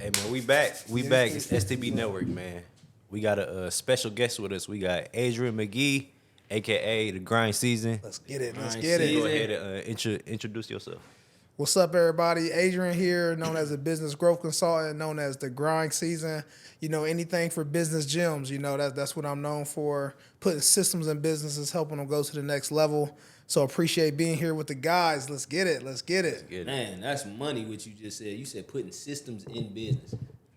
Hey man, we back. We back. It's STB Network, man. We got a special guest with us. We got Adrian McGee, aka the Grind Season. Let's get it. Let's Grind get it. Go ahead and introduce yourself. What's up, everybody? Adrian here, known as a business growth consultant, known as the Grind Season. You know, anything for business gems. You know, that's what I'm known for. Putting systems in businesses, helping them go to the next level. So appreciate being here with the guys. Let's get it. Let's get it. Man, that's money what you just said. You said putting systems in business.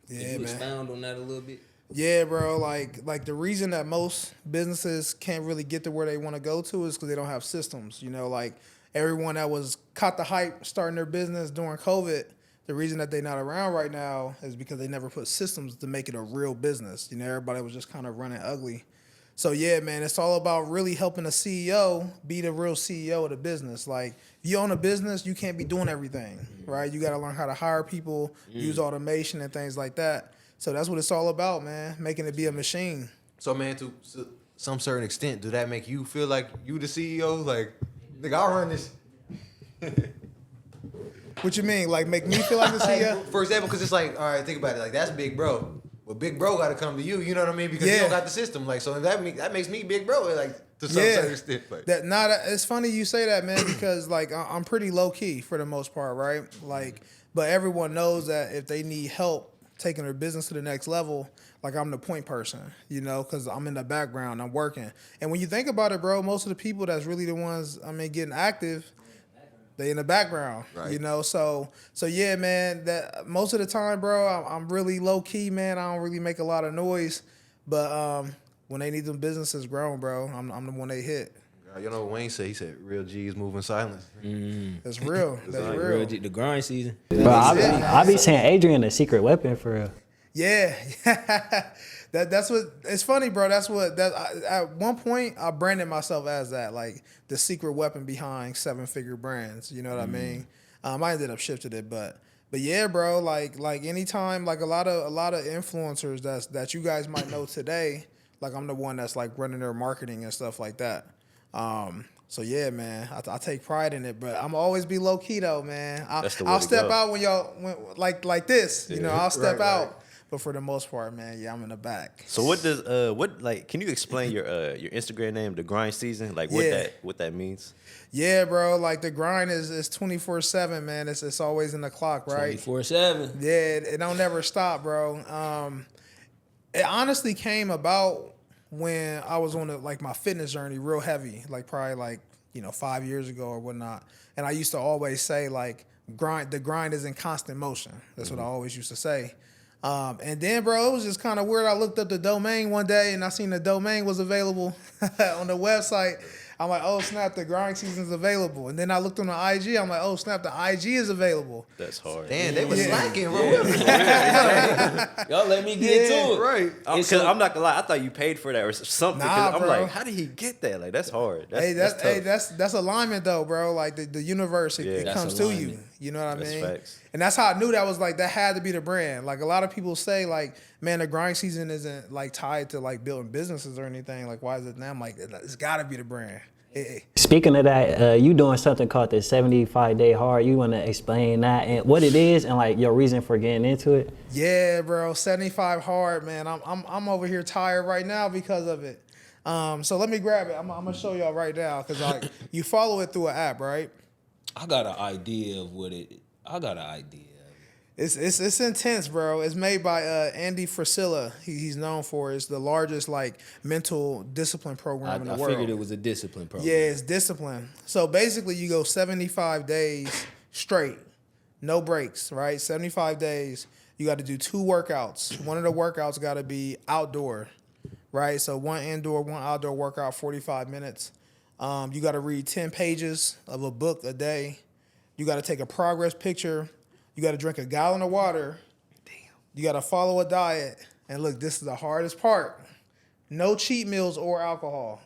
Yeah, Can you man. expound on that a little bit? Yeah, bro. Like the reason that most businesses can't really get to where they want to go to is because they don't have systems. You know, like everyone that was caught the hype starting their business during COVID, the reason that they're not around right now is because they never put systems to make it a real business. You know, everybody was just kind of running ugly. So yeah, man, it's all about really helping a CEO be the real CEO of the business. Like, if you own a business, you can't be doing everything, right? You got to learn how to hire people, use automation and things like that. So that's what it's all about, man, making it be a machine. So, man, to some certain extent, do that make you feel like you the CEO? Like, nigga, I'll run this. What you mean? Like, make me feel like the CEO? For example, because it's like, all right, think about it. Like, that's Big Bro. Well, Big Bro got to come to you. You know what I mean? Because you don't got the system. Like, so that makes me Big Bro. Like, to some certain extent. Like. It's funny you say that, man, because like I'm pretty low key for the most part, right? Like, but everyone knows that if they need help taking their business to the next level, like I'm the point person, you know, because I'm in the background, I'm working. And when you think about it, bro, most of the people that's really the ones, getting active, they in the background, right. You know. So yeah, man. That most of the time, bro, I'm really low key, man. I don't really make a lot of noise, but when they need them businesses grown, bro, I'm the one they hit. You know what Wayne said? He said, "Real G's move in silence." That's real. That's Like real. the grind season. Bro, I be saying Adrian a secret weapon for real. Yeah, that's what. It's funny, bro. At one point I branded myself as that, like the secret weapon behind 7-figure brands. You know what I mean? I ended up shifting it, but yeah, bro. Like anytime, like a lot of influencers that you guys might know today. Like I'm the one that's like running their marketing and stuff like that. So yeah, man, I take pride in it, but I'm always be low key though, man. I'll step out when like this, you know. I'll step out. Right. But for the most part, man, yeah, I'm in the back. So what does can you explain your Instagram name, the Grind Season? Like what that means? Yeah, bro. Like the grind is 24/7, man. It's always in the clock, right? 24/7. Yeah, it don't never stop, bro. It honestly came about when I was on my fitness journey real heavy, like probably 5 years ago or whatnot. And I used to always say like the grind is in constant motion. That's what I always used to say. And then, bro, it was just kind of weird. I looked up the domain one day and I seen the domain was available on the website. I'm like, oh, snap, the Grind Season's available. And then I looked on the IG. I'm like, oh, snap, the IG is available. That's hard. Damn, they was slacking, bro. Y'all let me get to it. Right. Because I'm not gonna lie, I thought you paid for that or something. Nah, I'm bro. like, how did he get that? Like, that's hard. That's tough. That's alignment though, bro. Like the universe, it That's comes to you. alignment. You know what I mean? Facts. And that's how I knew that was like that had to be the brand. Like a lot of people say, like, man, the Grind Season isn't like tied to like building businesses or anything. Like, why is it now? I'm like, it's got to be the brand. Speaking of that, you doing something called the 75-day hard. You want to explain that and what it is and like your reason for getting into it? Yeah, bro, 75 hard, man. I'm over here tired right now because of it. So let me grab it. I'm gonna show y'all right now because like you follow it through an app, right? I got an idea of what it. I got an idea. It's intense, bro. It's made by Andy Frisella. He's known for it. It's the largest like mental discipline program in the world. I figured it was a discipline program. Yeah, it's discipline. So basically, you go 75 days straight, no breaks, right? 75 days. You got to do 2 workouts. One of the workouts got to be outdoor, right? So 1 indoor, 1 outdoor workout, 45 minutes. You got to read 10 pages of a book a day. You got to take a progress picture. You got to drink a gallon of water. Damn. You got to follow a diet. And look, this is the hardest part. No cheat meals or alcohol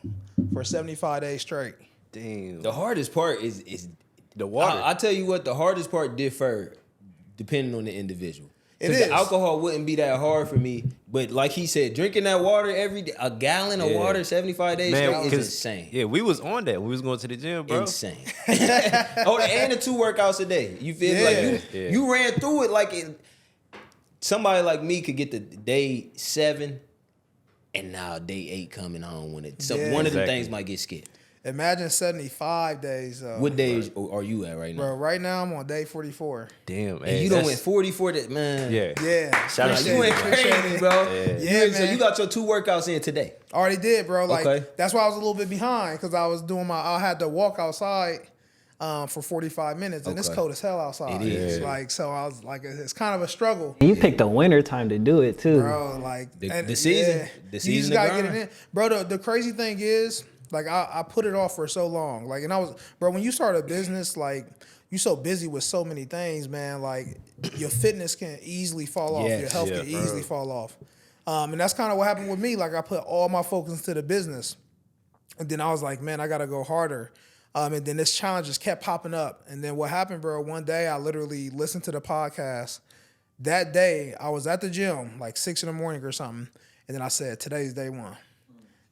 for 75 days straight. Damn. The hardest part is the water. I tell you what, the hardest part differed depending on the individual. It is. The alcohol wouldn't be that hard for me, but like he said, drinking that water every day, a gallon of water, 75 days straight is insane. Yeah, we was on that. We was going to the gym, bro. Insane. And the 2 workouts a day. You feel like you ran through it like somebody like me could get to day 7, and now day 8 coming home when it. So Yeah. one of the Exactly. things might get skipped. Imagine 75 days. What days are you at right now? Bro, right now I'm on day 44. Damn, And hey, you done that's- went 44 days, man. Yeah. Yeah. Shout out to Appreciate You you, it, went appreciate crazy, it. bro. Yeah, So man. you got your 2 workouts in today. Already did, bro. Like Okay. that's why I was a little bit behind because I had to walk outside for 45 minutes, and it's Okay. cold as hell outside. It is. It's like, so I was like, it's kind of a struggle, And you picked the winter time to do it too. bro. Like The season. The you season just to gotta get grind. it in, bro. The crazy thing is, like, I put it off for so long, like, and I was, bro. When you start a business, like, you so busy with so many things, man. Like, your fitness can easily fall off. Your Yes. health Yeah, can bro. easily fall off. And that's kind of what happened with me. Like, I put all my focus into the business. And then I was like, man, I gotta go harder. And then this challenge just kept popping up. And then what happened, bro? One day I literally listened to the podcast. That day I was at the gym, like 6 in the morning or something. And then I said, today's day 1.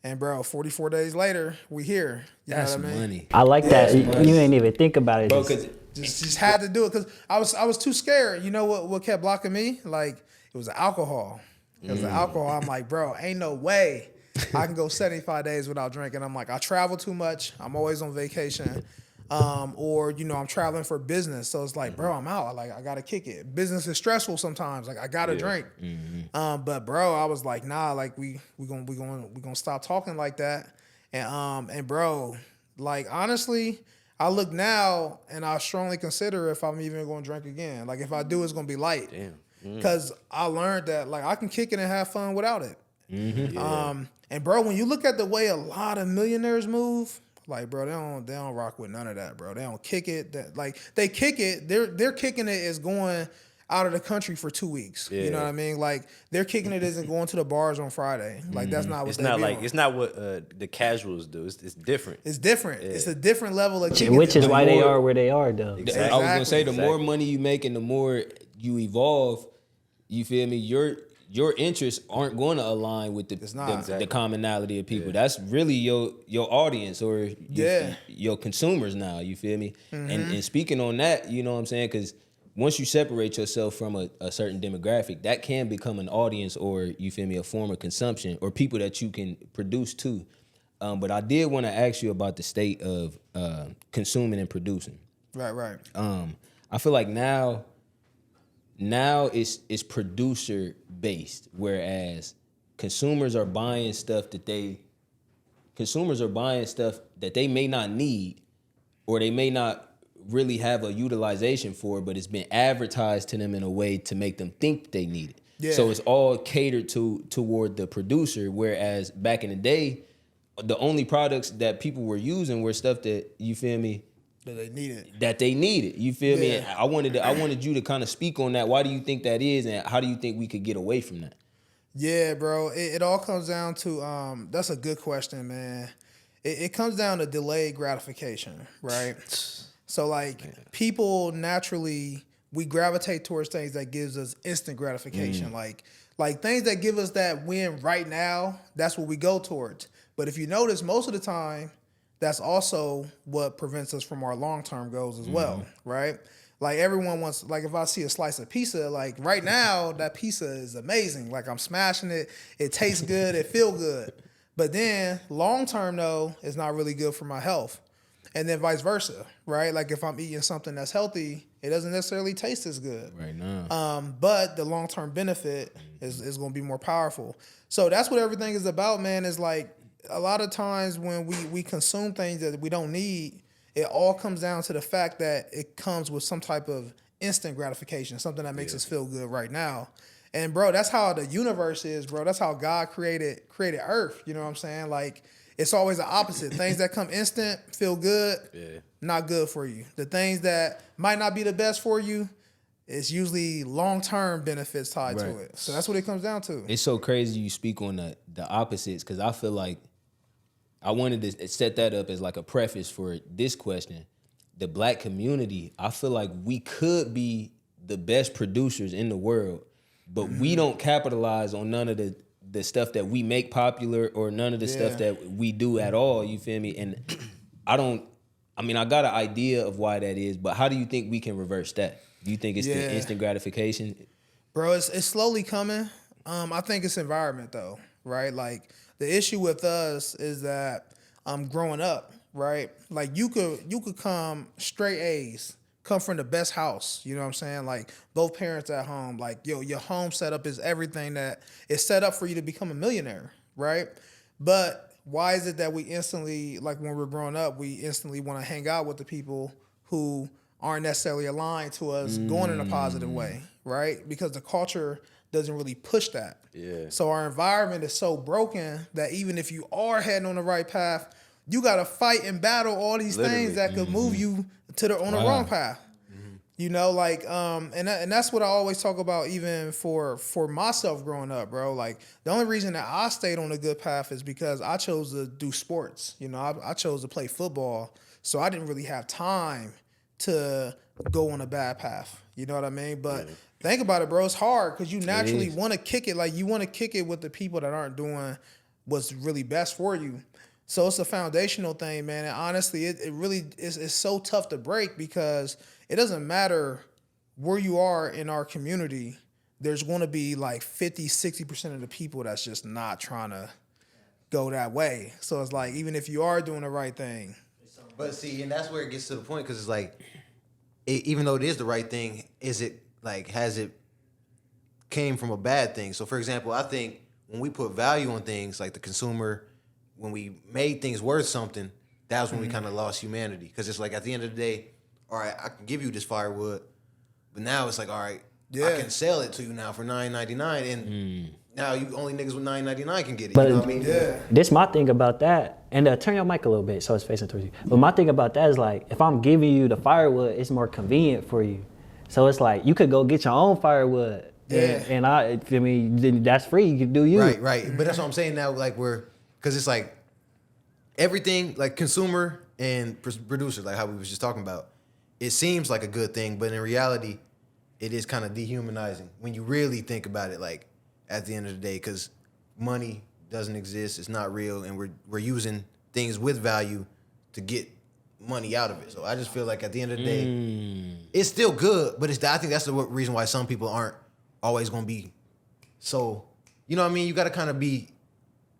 And bro, 44 days later, we here. You That's know what I mean? money. I like that. You ain't even think about it. Bro, Just- because Just had to do it because I was too scared. You know what kept blocking me? Like, it was the alcohol. It was the alcohol. I'm like, bro, ain't no way I can go 75 days without drinking. I'm like, I travel too much. I'm always on vacation. Or, you know, I'm traveling for business. So it's like, bro, I'm out. Like, I gotta kick it. Business is stressful sometimes. Like, I gotta drink. But bro, I was like, nah, like we gonna stop talking like that. And bro, like honestly, I look now and I strongly consider if I'm even gonna drink again. Like if I do, it's gonna be light. Damn. Cause I learned that like I can kick it and have fun without it. And bro, when you look at the way a lot of millionaires move, like bro, they don't rock with none of that, bro. They don't kick it. Like they kick it, they're kicking it as going out of the country for 2 weeks. You know Yeah. what I mean? Like they're kicking it isn't going to the bars on Friday. Like that's not what It's they not be like on. it's not what the casuals do. It's different. It's different. It's a different level of kicking which it. is why they more- are where they are, though. Exactly. I was gonna say the more Exactly. money you make and the more you evolve, you feel me? Your interests aren't going to align with the commonality of people. That's really your audience or your consumers now. You feel me? And speaking on that, you know what I'm saying? Because once you separate yourself from a certain demographic, that can become an audience or you feel me, a form of consumption or people that you can produce to. But I did want to ask you about the state of consuming and producing. Right. I feel like now it's producer based, whereas consumers are buying stuff that they may not need or they may not really have a utilization for, but it's been advertised to them in a way to make them think they need it. Yeah. So it's all catered toward the producer, whereas back in the day, the only products that people were using were stuff that, you feel me, That they need it. that they needed. You feel me? Yeah. And I wanted you to kind of speak on that. Why do you think that is, and how do you think we could get away from that? Yeah, bro. It all comes down to that's a good question, man. It comes down to delayed gratification, right? So like people naturally we gravitate towards things that gives us instant gratification. Like things that give us that win right now, that's what we go towards. But if you notice, most of the time, that's also what prevents us from our long-term goals as well, right? Like everyone wants, like if I see a slice of pizza, like right now, that pizza is amazing. Like I'm smashing it. It tastes good. It feel good. But then long-term though, it's not really good for my health. And then vice versa, right? Like if I'm eating something that's healthy, it doesn't necessarily taste as good. Right now. But the long-term benefit is going to be more powerful. So that's what everything is about, man, is like a lot of times when we consume things that we don't need, it all comes down to the fact that it comes with some type of instant gratification, something that makes us feel good right now. And bro, that's how the universe is, bro. That's how God created Earth. You know what I'm saying? Like it's always the opposite. Things that come instant, feel good, not good for you. The things that might not be the best for you, it's usually long-term benefits tied to it. So that's what it comes down to. It's so crazy you speak on the opposites, because I feel like I wanted to set that up as like a preface for this question. The black community, I feel like we could be the best producers in the world, but we don't capitalize on none of the stuff that we make popular or none of the stuff that we do at all, you feel me? And I got an idea of why that is, but how do you think we can reverse that? Do you think it's the instant gratification? Bro, it's slowly coming. I think it's environment though, right? Like the issue with us is that growing up, right? Like you could come straight A's, come from the best house, you know what I'm saying? Like both parents at home, like your home setup is everything that is set up for you to become a millionaire, right? But why is it that we instantly, like when we're growing up, we instantly want to hang out with the people who aren't necessarily aligned to us going in a positive way, right? Because the culture doesn't really push that. Yeah. So our environment is so broken that even if you are heading on the right path, you got to fight and battle all these things that could move you to the wrong path. You know, like, and that's what I always talk about, even for myself growing up, bro. Like, the only reason that I stayed on a good path is because I chose to do sports. You know, I chose to play football, so I didn't really have time to go on a bad path. You know what I mean? But think about it, bro. It's hard because you naturally want to kick it. Like, you want to kick it with the people that aren't doing what's really best for you. So it's a foundational thing, man. And honestly, it really is so tough to break because it doesn't matter where you are in our community. There's going to be like 50, 60% of the people that's just not trying to go that way. So it's like, even if you are doing the right thing. But see, and that's where it gets to the point because it's like, even though it is the right thing, is it like, has it came from a bad thing? So for example, I think when we put value on things like the consumer, when we made things worth something, that was when we kind of lost humanity. Because it's like at the end of the day, all right, I can give you this firewood, but now it's like, all right, I can sell it to you now for $9.99, and now you only niggas with $9.99 can get it. But you know what I mean? Yeah. This my thing about that, and turn your mic a little bit so it's facing towards you. But my thing about that is like, if I'm giving you the firewood, it's more convenient for you. So it's like you could go get your own firewood, and I mean that's free. You can do you. Right. But that's what I'm saying now. Like because it's like everything, like consumer and producer, like how we was just talking about. It seems like a good thing, but in reality, it is kind of dehumanizing when you really think about it. Like at the end of the day, because money doesn't exist, it's not real, and we're using things with value to get money out of it. So I just feel like at the end of the day, it's still good, but I think that's the reason why some people aren't always going to be so. You know what I mean? You got to kind of be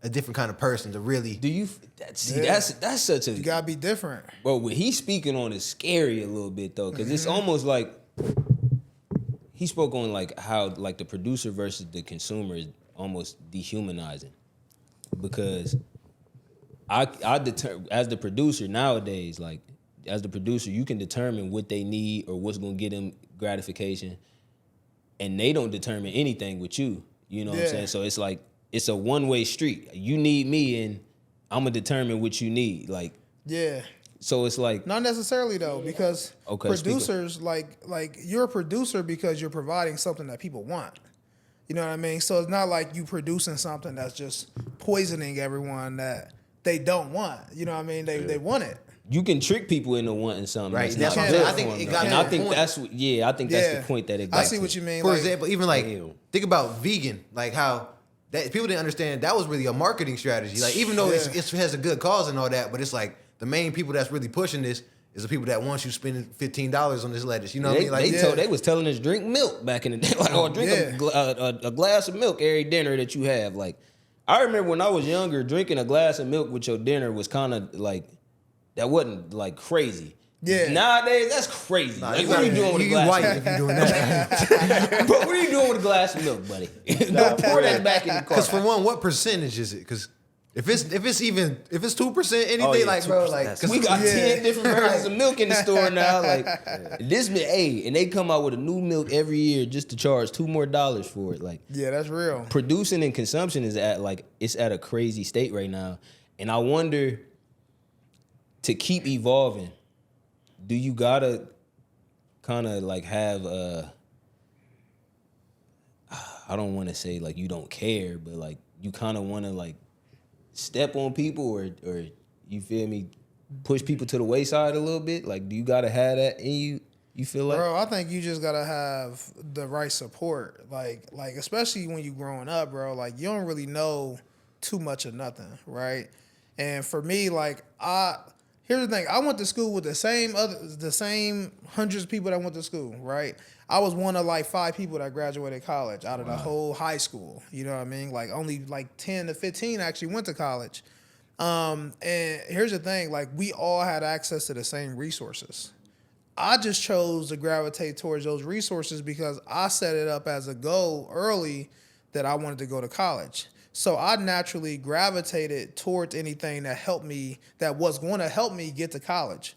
a different kind of person to really. Do you see? That's such a. You gotta be different. Bro, what he's speaking on is scary a little bit though, because it's almost like he spoke on like how like the producer versus the consumer is almost dehumanizing, because I as the producer nowadays, like as the producer, you can determine what they need or what's gonna get them gratification, and they don't determine anything with you. You know what I'm saying? So it's like. It's a one-way street. You need me, and I'm gonna determine what you need. Like, So it's like not necessarily though, because producers like you're a producer because you're providing something that people want. You know what I mean? So it's not like you producing something that's just poisoning everyone that they don't want. You know what I mean? They want it. You can trick people into wanting something. Right. That's what I'm saying. I think it got to the point. That's the point that it got. I see what you mean. For example, even like think about vegan, like how. That people didn't understand that was really a marketing strategy. Like even though it has a good cause and all that, but it's like the main people that's really pushing this is the people that want you spending $15 on this lettuce. You know what I mean? Like they was telling us drink milk back in the day, like drink a glass of milk every dinner that you have. Like I remember when I was younger, drinking a glass of milk with your dinner was kind of like that wasn't like crazy. Yeah. Nowadays, that's crazy. Nah, like, what are you doing with a glass of milk? If you're doing that. Bro, what are you doing with a glass of milk, buddy? Don't pour that back in the car. Because for one, what percentage is it? Because if it's 2%, anything like, bro, like we got 10 different versions of milk in the store now. Like this, and they come out with a new milk every year just to charge $2 more for it. Like, yeah, that's real. Producing and consumption is at a crazy state right now, and I wonder to keep evolving. Do you gotta kind of like have I don't want to say like you don't care, but like you kind of want to like step on people or you feel me, push people to the wayside a little bit? Like, do you gotta have that in you? You feel like? Bro, I think you just gotta have the right support. Like especially when you growing up, bro. Like you don't really know too much of nothing, right? And for me, like here's the thing. I went to school with the same hundreds of people that went to school, right? I was one of like 5 people that graduated college out of the whole high school. You know what I mean? Like only like 10 to 15 actually went to college. And here's the thing, like we all had access to the same resources. I just chose to gravitate towards those resources because I set it up as a goal early that I wanted to go to college. So I naturally gravitated towards anything that was going to help me get to college.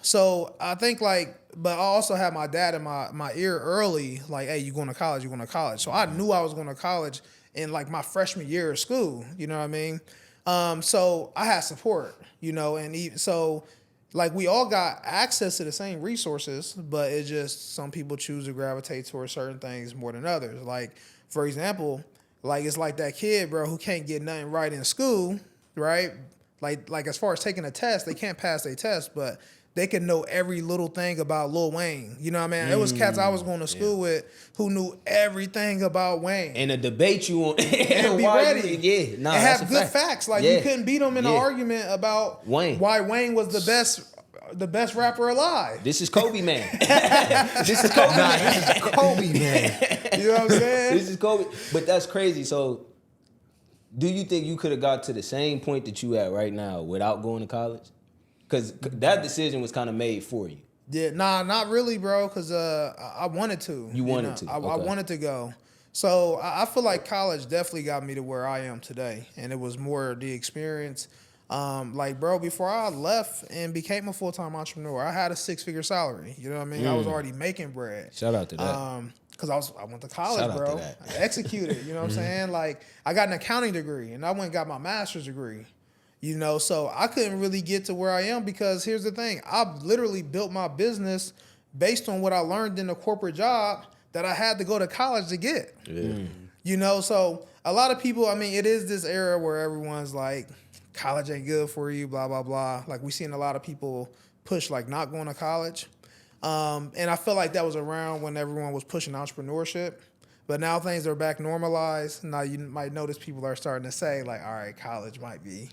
So I think but I also had my dad in my ear early, like, hey, you going to college, you're going to college. So I knew I was going to college in like my freshman year of school, you know what I mean? So I had support, and so like we all got access to the same resources, but it's just some people choose to gravitate towards certain things more than others. Like, for example, like it's like that kid, bro, who can't get nothing right in school, right? Like as far as taking a test, they can't pass their test, but they can know every little thing about Lil Wayne. You know what I mean? It was cats I was going to school with who knew everything about Wayne. And a debate you on and be ready. And have good facts. Like you couldn't beat them in an argument about Wayne. Why Wayne was the best rapper alive. This is Kobe, man. This is Kobe, man. This is Kobe, man. You know what I'm saying? This is Kobe. But that's crazy. So do you think you could have got to the same point that you at right now without going to college? Because that decision was kind of made for you. Yeah, not really, bro, because I wanted to. You wanted to. I wanted to go. So I feel like college definitely got me to where I am today. And it was more the experience. Like, bro, before I left and became a full-time entrepreneur, I had a 6-figure salary. You know what I mean? I was already making bread. Shout out to that. Because I went to college, bro. I executed, you know what I'm saying? Like, I got an accounting degree, and I went and got my master's degree. So I couldn't really get to where I am because here's the thing. I've literally built my business based on what I learned in a corporate job that I had to go to college to get. Yeah. So a lot of people, I mean, it is this era where everyone's like, college ain't good for you, blah, blah, blah. Like we seen a lot of people push like not going to college. And I feel like that was around when everyone was pushing entrepreneurship. But now things are back normalized. Now you might notice people are starting to say like, all right, college might be,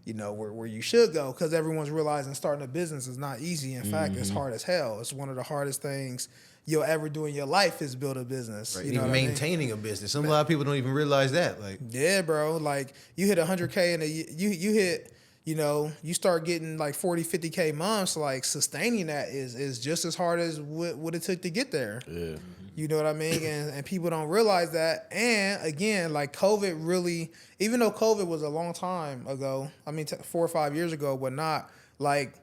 where you should go because everyone's realizing starting a business is not easy. In fact, it's hard as hell. It's one of the hardest things you'll ever do in your life is build a business. Right. Even maintaining a business. A lot of people don't even realize that. Like, yeah, bro. Like you hit 100K and you hit, you start getting like 40, 50K months. Like sustaining that is just as hard as what it took to get there. Yeah. You know what I mean? And people don't realize that. And again, like COVID really, even though COVID was a long time ago, I mean, 4 or 5 years ago, but not like,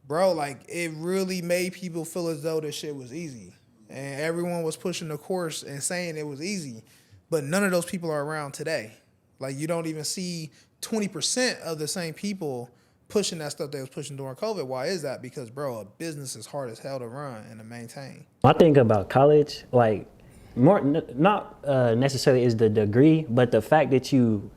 bro, like it really made people feel as though this shit was easy. And everyone was pushing the course and saying it was easy. But none of those people are around today. Like you don't even see 20% of the same people pushing that stuff they was pushing during COVID. Why is that? Because, bro, a business is hard as hell to run and to maintain. I think about college, like, more not necessarily is the degree, but the fact that you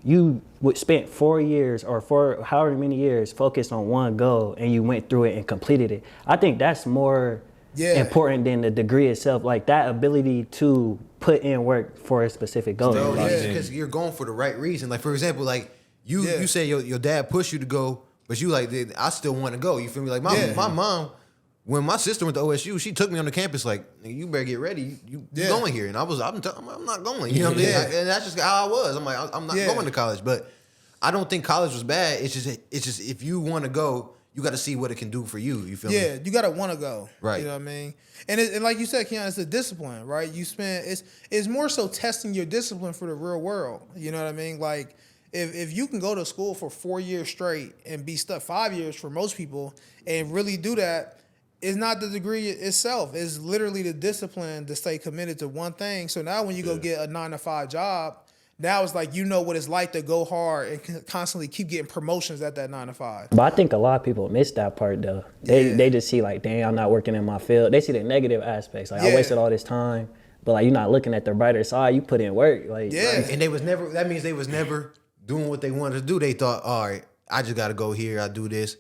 spent 4 years or for however many years focused on one goal and you went through it and completed it. I think that's more important than the degree itself. Like that ability to put in work for a specific goal. Because you're going for the right reason. Like for example, like you say your dad pushed you to go. But you like, I still want to go. You feel me? Like my mom, when my sister went to OSU, she took me on the campus like, you better get ready. You going here. And I'm not going. You know what I mean? And that's just how I was. I'm like, I'm not going to college. But I don't think college was bad. It's just if you want to go, you got to see what it can do for you. You feel me? Yeah, you got to want to go. Right. You know what I mean? And like you said, Keon, it's a discipline, right? It's more so testing your discipline for the real world. You know what I mean? Like, If you can go to school for 4 years straight and be stuck 5 years for most people and really do that, it's not the degree itself. It's literally the discipline to stay committed to one thing. So now when you go get a 9-to-5 job, now it's like you know what it's like to go hard and constantly keep getting promotions at that 9-to-5. But I think a lot of people miss that part though. They just see like, dang, I'm not working in my field. They see the negative aspects. Like I wasted all this time. But like you're not looking at the brighter side. You put in work. Like and that means they was never doing what they wanted to do. They thought, all right, I just got to go here. I do this.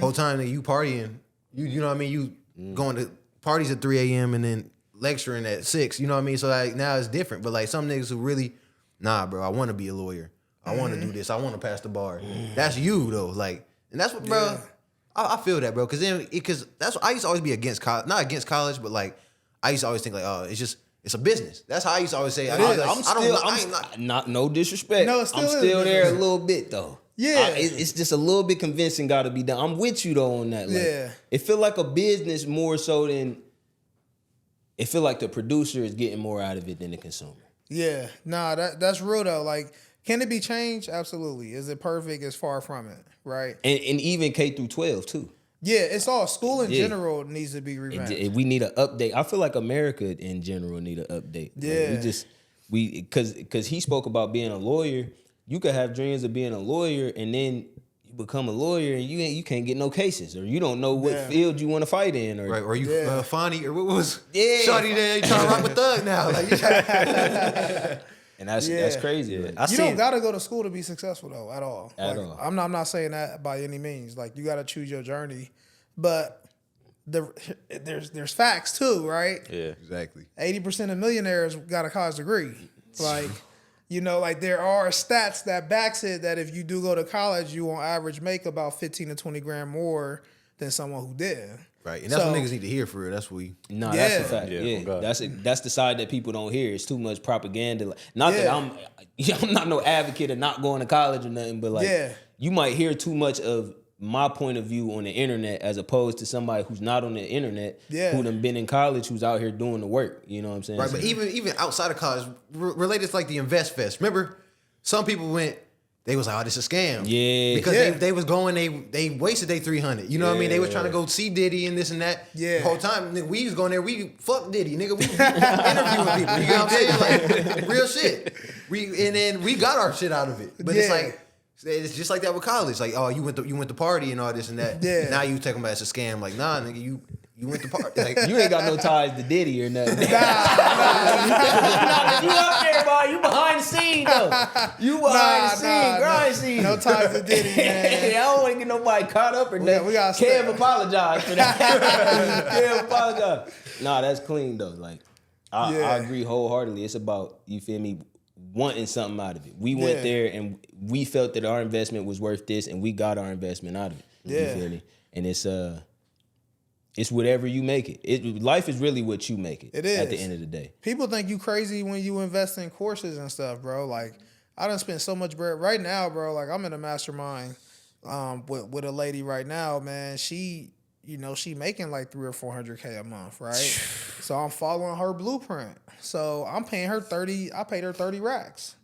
Whole time that you partying, you know what I mean? You going to parties at 3 a.m. and then lecturing at 6. You know what I mean? So like now it's different. But like some niggas who really, nah, bro, I want to be a lawyer. I want to do this. I want to pass the bar. That's you though. Like, and that's what, bro. I feel that, bro. Because that's I used to always be against college, not against college, but like I used to always think like, oh, it's a business. That's how I used to always say. No disrespect. No, it still I'm is still a there a business. little bit though. Yeah. It's just a little bit convincing. Got to be done. I'm with you though on that. Like, Yeah. it feel like a business more so than. It feel like the producer is getting more out of it than the consumer. Yeah, nah, that's real though. Like, can it be changed? Absolutely. Is it perfect? It's far from it, right? And even K through 12 too. Yeah, it's all school in Yeah. general needs to be revamped. We need an update. I feel like America in general need an update. Like, Yeah. because he spoke about being a lawyer. You could have dreams of being a lawyer, and then you become a lawyer, and you can't get no cases, or you don't know what Yeah. field you want to fight in, or Right, or you Yeah. Fonny, or what was Yeah. Shawty there? You trying to rock a thug now? Like, you trying and that's Yeah. crazy. But I You don't seen gotta go to school to be successful though, at all. At Like, all. I'm not saying that by any means. Like, you gotta choose your journey, but there's facts too, right? yeah. exactly. 80% of millionaires got a college degree. Like, you know, like there are stats that backs it that if you do go to college, you on average make about 15 to 20 grand more than someone who did. Right, and that's So- what niggas need to hear for real. That's what we. No, that's a Yeah. fact. Yeah, Yeah, oh God. that's the side that people don't hear. It's too much propaganda. Not that Yeah. I'm not no advocate of not going to college or nothing, but like Yeah. you might hear too much of my point of view on the internet as opposed to somebody who's not on the internet, Yeah. who done been in college, who's out here doing the work. You know what I'm saying? Right, but even outside of college, related to like the Invest Fest. Remember, some people went. They was like, oh, this is a scam. Yeah. Because Yeah. they was going, they wasted their 300. You know what I mean? They was trying to go see Diddy and this and that. Yeah. The whole time, nigga, we was going there, we fuck Diddy, nigga. We interviewing people. You know what I'm saying? Like, real shit. And then we got our shit out of it. But it's Yeah. like, it's just like that with college. Like, oh, you went to party and all this and that. Yeah. Now you take them as a scam. Like, nah, nigga, you went to party. Like, you ain't got no ties to Diddy or nothing. You up there, boy. You behind the scene though. You behind the scene, grind scene. No ties to Diddy, man. I don't want to get nobody caught up or nothing. we gotta Kev stay- apologize for that. Kev apologize. Nah, that's clean though. Like I Yeah. agree wholeheartedly. It's about, you feel me, wanting something out of it. We went Yeah. there and we felt that our investment was worth this, and we got our investment out of it. Yeah. You feel me? And it's whatever you make it. Life is really what you make it. It at the is. end of the day. People think you crazy when you invest in courses and stuff, bro. Like, I done spent so much bread right now, bro. Like, I'm in a mastermind with a lady right now, man. She, you know, she making like 300 or 400K a month, right? So I'm following her blueprint. So I'm paying her 30. I paid her 30 racks.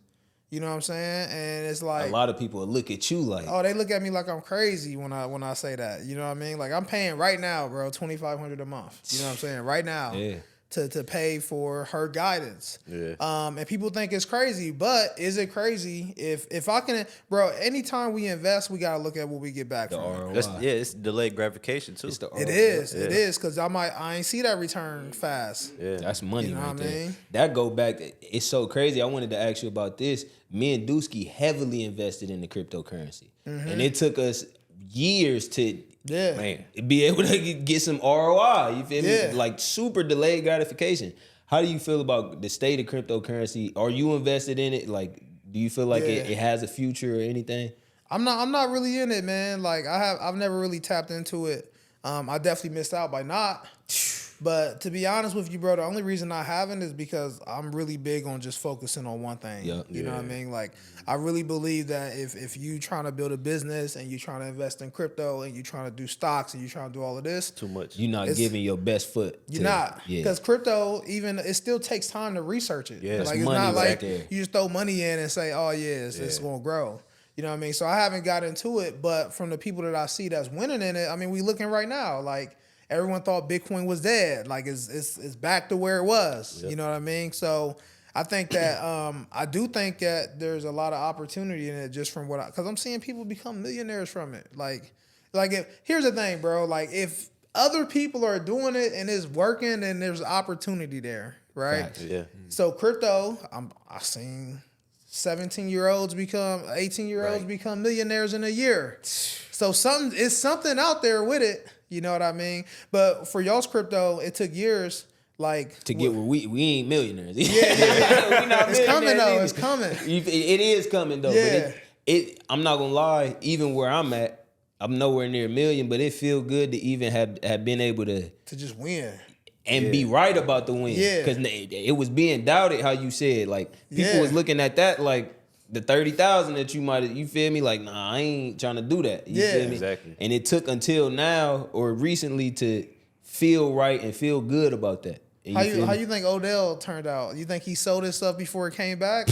You know what I'm saying? And it's like, A lot of people will look at you like, oh, they look at me like I'm crazy when I say that. You know what I mean? Like, I'm paying right now, bro, $2,500 a month. You know what I'm saying? Right now. Yeah. To pay for her guidance. Yeah. And people think it's crazy, but is it crazy if I can, bro, anytime we invest, we gotta look at what we get back the from it. ROI. That's, yeah, it's delayed gratification too. It's the It ROI. is. It is, because I ain't see that return fast. Yeah. That's money You know right what I there. mean? That go back. It's so crazy. I wanted to ask you about this. Me and Dusky heavily invested in the cryptocurrency, and it took us years to Yeah. Man. be able to get some ROI. You feel Yeah. me? Like super delayed gratification. How do you feel about the state of cryptocurrency? Are you invested in it? Like, do you feel like Yeah. it has a future or anything? I'm not really in it, man. Like, I've never really tapped into it. I definitely missed out by not. But to be honest with you, bro, the only reason I haven't is because I'm really big on just focusing on one thing. Yeah. You know what I mean? Like, I really believe that if you trying to build a business and you trying to invest in crypto and you trying to do stocks and you trying to do all of this, Too much. You're not It's- giving your best foot. you're not. Yeah. Because crypto, even, it still takes time to research it. Yeah, it's like, it's money not right like there. you just throw money in and say, oh, yeah, it's going to grow. You know what I mean? So I haven't got into it, but from the people that I see that's winning in it, I mean, we looking right now, like, everyone thought Bitcoin was dead. Like, it's back to where it was. Yep. You know what I mean? So I think that I do think that there's a lot of opportunity in it just from because I'm seeing people become millionaires from it. Like here's the thing, bro. Like, if other people are doing it and it's working, then there's opportunity there, right? Facts. Yeah. So crypto, I've seen 17-year-olds become 18-year-olds become millionaires in a year. So it's something out there with it. You know what I mean? But for y'all's crypto, it took years. Like, To get where we ain't millionaires. yeah. We not It's coming millionaires though. either. It's coming. It is coming though. Yeah. But I'm not gonna lie. Even where I'm at, I'm nowhere near a million, but it feel good to even have been able to just win and be right about the win. Yeah. Because it was being doubted, how you said. Like, people Yeah. was looking at that like the 30,000 that you might, you feel me? Like, nah, I ain't trying to do that. You Yeah. feel me? Exactly. And it took until now or recently to feel right and feel good about that. And feel How me? you think Odell turned out? You think he sold his stuff before it came back,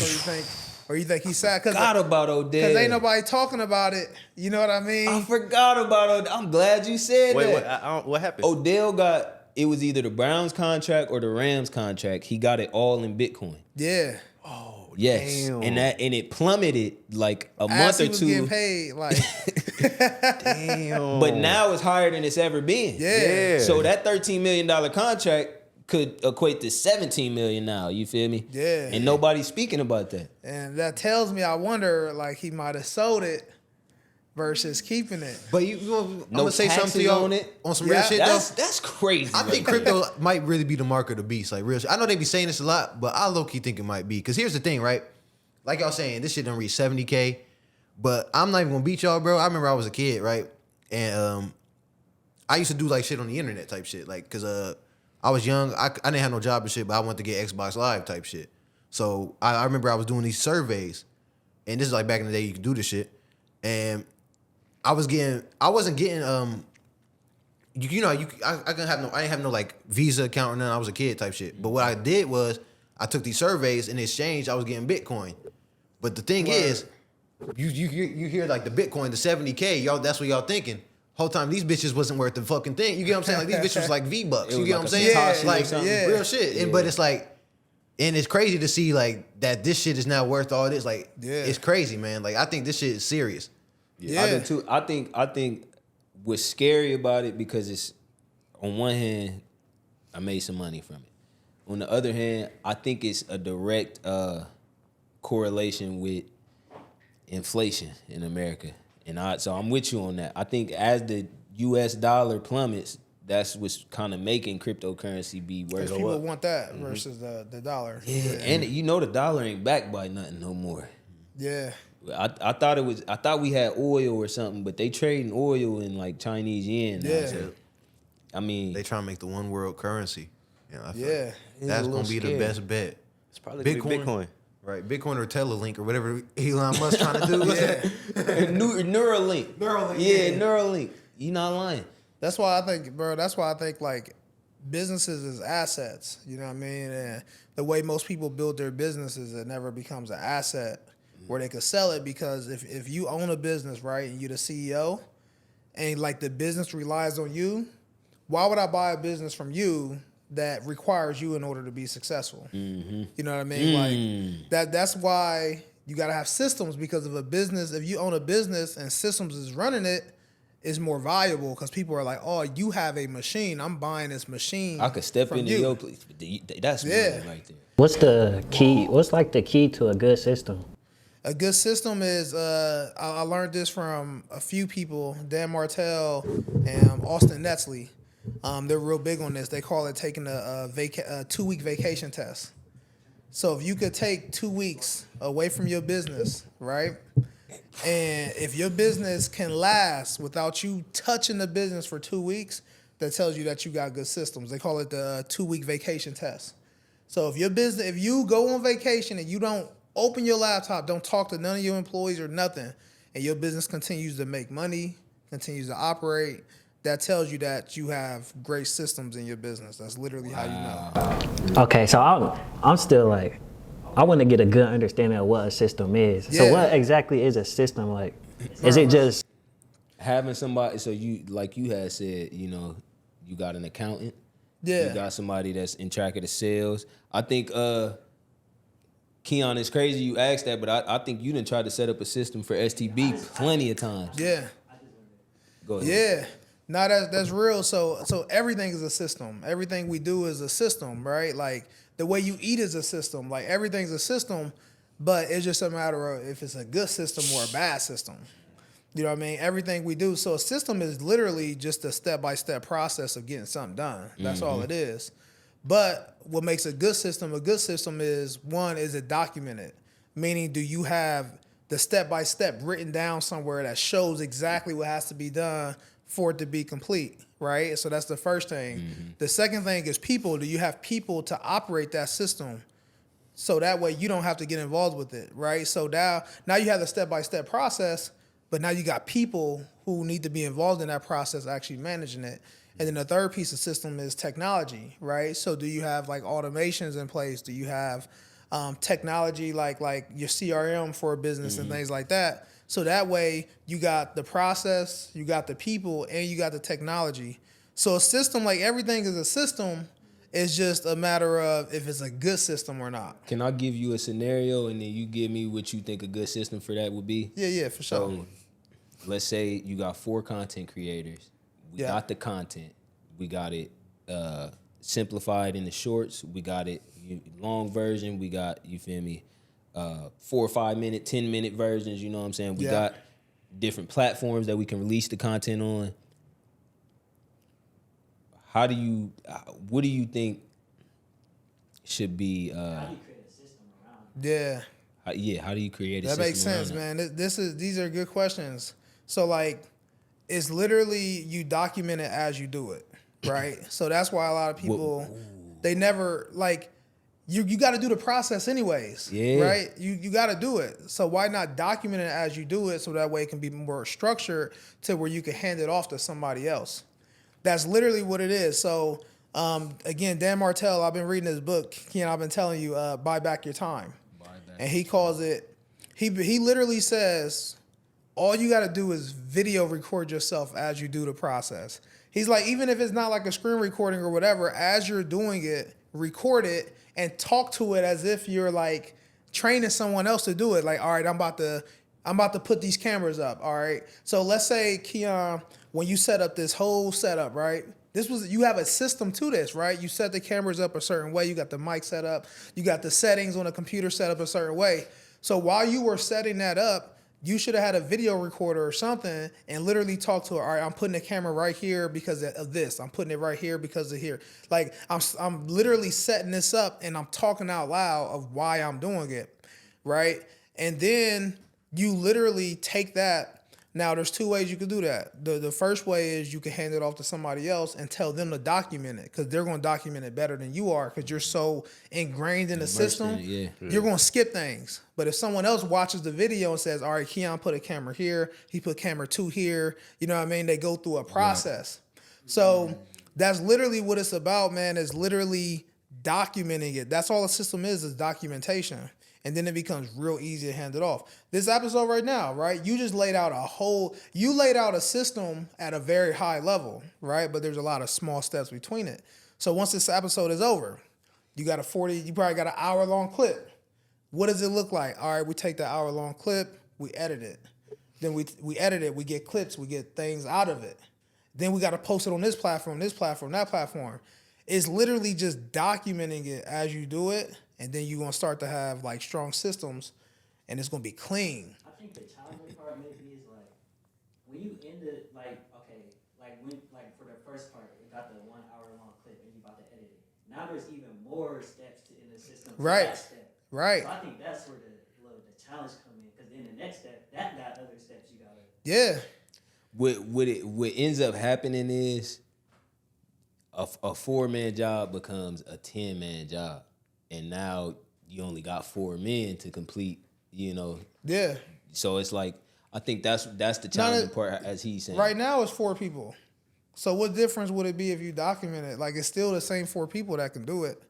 or you think he sat? Forgot about Odell. Because ain't nobody talking about it. You know what I mean? I forgot about Odell. I'm glad you said Wait, that. what happened? Odell got, it was either the Browns contract or the Rams contract. He got it all in Bitcoin. Yeah. Yes, Damn. and it plummeted like a As month he or was two. getting paid, like Damn. But now it's higher than it's ever been. Yeah. So that $13 million contract could equate to $17 million now. You feel me? Yeah. And nobody's speaking about that. and that tells me I wonder like he might have sold it versus keeping it. But I'm No gonna say something to taxes y'all on it. on some Yeah. real shit That's crazy. though. I think right there. crypto might really be the mark of the beast, like real shit. I know they be saying this a lot, but I low key think it might be. Cause here's the thing, right? Like y'all saying, this shit done reach 70K. But I'm not even gonna beat y'all, bro. I remember I was a kid, right? And I used to do like shit on the internet type shit. Like, cause I was young. I didn't have no job and shit, but I wanted to get Xbox Live type shit. So I remember I was doing these surveys. And this is like back in the day you could do this shit. And I wasn't getting I didn't have no like Visa account or nothing. I was a kid type shit. But what I did was I took these surveys, in exchange I was getting Bitcoin. But the thing is, you hear like the Bitcoin, the 70K, y'all, that's what y'all thinking. Whole time these bitches wasn't worth the fucking thing. You get what I'm saying? Like these bitches was like V-Bucks. It You was get like what I'm a saying? Satoshi or Like something. Yeah. real shit. And but it's like, and it's crazy to see like that this shit is now worth all this. Like, Yeah. it's crazy, man. Like I think this shit is serious. Yeah, I do too. I think what's scary about it, because it's, on one hand, I made some money from it. On the other hand, I think it's a direct correlation with inflation in America. And so I'm with you on that. I think as the US dollar plummets, that's what's kind of making cryptocurrency be worth Because it. people want that versus the dollar. Yeah, and you know the dollar ain't backed by nothing no more. Yeah. I thought we had oil or something, but they trading oil in like Chinese yen now. Yeah. So, I mean, They trying to make the one world currency. I feel Yeah. like It's that's a gonna little be the scary. best bet. It's probably gonna be Bitcoin. Right, Bitcoin or Telelink or whatever Elon Musk trying to do. Neuralink. Neuralink, Yeah, yeah. Neuralink. You not lying. That's why I think, bro, like businesses is assets. You know what I mean? And the way most people build their businesses, it never becomes an asset where they could sell it, because if you own a business, right, and you're the CEO and like the business relies on you, why would I buy a business from you that requires you in order to be successful? You know what I mean? Like that's why you got to have systems, because of a business, if you own a business and systems is running it, is more valuable, because people are like, oh, you have a machine. I'm buying this machine. I could step from into you. your place. That's Yeah. money right there. What's the key? What's like the key to a good system? A good system is, I learned this from a few people, Dan Martell and Austin Netzley. They're real big on this. They call it taking a 2-week vacation test. So if you could take 2 weeks away from your business, right? And if your business can last without you touching the business for 2 weeks, that tells you that you got good systems. They call it the 2-week vacation test. So if you go on vacation and you don't open your laptop, don't talk to none of your employees or nothing, and your business continues to make money, continues to operate, that tells you that you have great systems in your business. That's literally how you know. Okay, so I'm still like, I want to get a good understanding of what a system is. So Yeah. what exactly is a system? Like, is it just Having somebody, so you, like you had said, you know, you got an accountant. Yeah. You got somebody that's in track of the sales. I think Keon, it's crazy you asked that, but I think you done tried to set up a system for STB plenty of times. Yeah. Go ahead. Yeah. No, that's real. So everything is a system. Everything we do is a system, right? Like the way you eat is a system. Like everything's a system, but it's just a matter of if it's a good system or a bad system. You know what I mean? Everything we do. So a system is literally just a step-by-step process of getting something done. That's all it is. But what makes a good system is, one, is it documented? Meaning, do you have the step-by-step written down somewhere that shows exactly what has to be done for it to be complete, right? So that's the first thing. The second thing is people. Do you have people to operate that system? So that way you don't have to get involved with it, right? So now you have the step-by-step process, but now you got people who need to be involved in that process actually managing it. And then the third piece of system is technology, right? So do you have like automations in place? Do you have technology like your CRM for a business and things like that? So that way you got the process, you got the people, and you got the technology. So a system, like everything is a system, it's just a matter of if it's a good system or not. Can I give you a scenario and then you give me what you think a good system for that would be? Yeah, for sure. So let's say you got 4 content creators. We got the content. We got it simplified in the shorts. We got it long version. We got, you feel me, 4 or 5 minute, 10-minute versions. You know what I'm saying? We got different platforms that we can release the content on. What do you think should be? How do you create a system around it? Yeah. How do you create a That system? makes sense, man. These are good questions. So like, it's literally you document it as you do it, right? So that's why a lot of people they never like you got to do the process anyways, right? You got to do it. So why not document it as you do it so that way it can be more structured to where you can hand it off to somebody else. That's literally what it is. So again, Dan Martell, I've been reading his book. I've been telling you, Buy Back Your Time. And he calls it, he literally says, all you got to do is video record yourself as you do the process. He's like, even if it's not like a screen recording or whatever, as you're doing it, record it and talk to it as if you're like training someone else to do it. Like, all right, I'm about to put these cameras up. All right. So let's say, Keon, when you set up this whole setup, right? You have a system to this, right? You set the cameras up a certain way. You got the mic set up. You got the settings on the computer set up a certain way. So while you were setting that up, you should have had a video recorder or something and literally talk to her. All right, I'm putting the camera right here because of this. I'm putting it right here because of here. Like I'm literally setting this up and I'm talking out loud of why I'm doing it, right? And then you literally take that. Now, there's 2 ways you could do that. The first way is you can hand it off to somebody else and tell them to document it because they're going to document it better than you are because you're so ingrained in the system. You're going to skip things. But if someone else watches the video and says, all right, Keon put a camera here, he put camera 2 here, you know what I mean? They go through a process. So that's literally what it's about, man, is literally documenting it. That's all a system is documentation. And then it becomes real easy to hand it off. This episode right now, right? You just laid out a system at a very high level, right? But there's a lot of small steps between it. So once this episode is over, you probably got an hour-long clip. What does it look like? All right, we take the hour-long clip, we edit it. Then we edit it, we get clips, we get things out of it. Then we got to post it on this platform, that platform. It's literally just documenting it as you do it. And then you're going to start to have like strong systems and it's going to be clean. I think the challenging part maybe is like when you end it, like, okay, like for the first part, you got the 1 hour long clip and you about to edit it. Now there's even more steps in the system. Right. Right. So I think that's where the challenge come in because then the next step, that got other steps you got to. Yeah. What ends up happening is a 4-man job becomes a 10-man job. And now you only got 4 men to complete, you know. Yeah. So it's like, I think that's the challenging part, as he's saying. Right now it's 4 people. So what difference would it be if you document it? Like, it's still the same 4 people that can do it.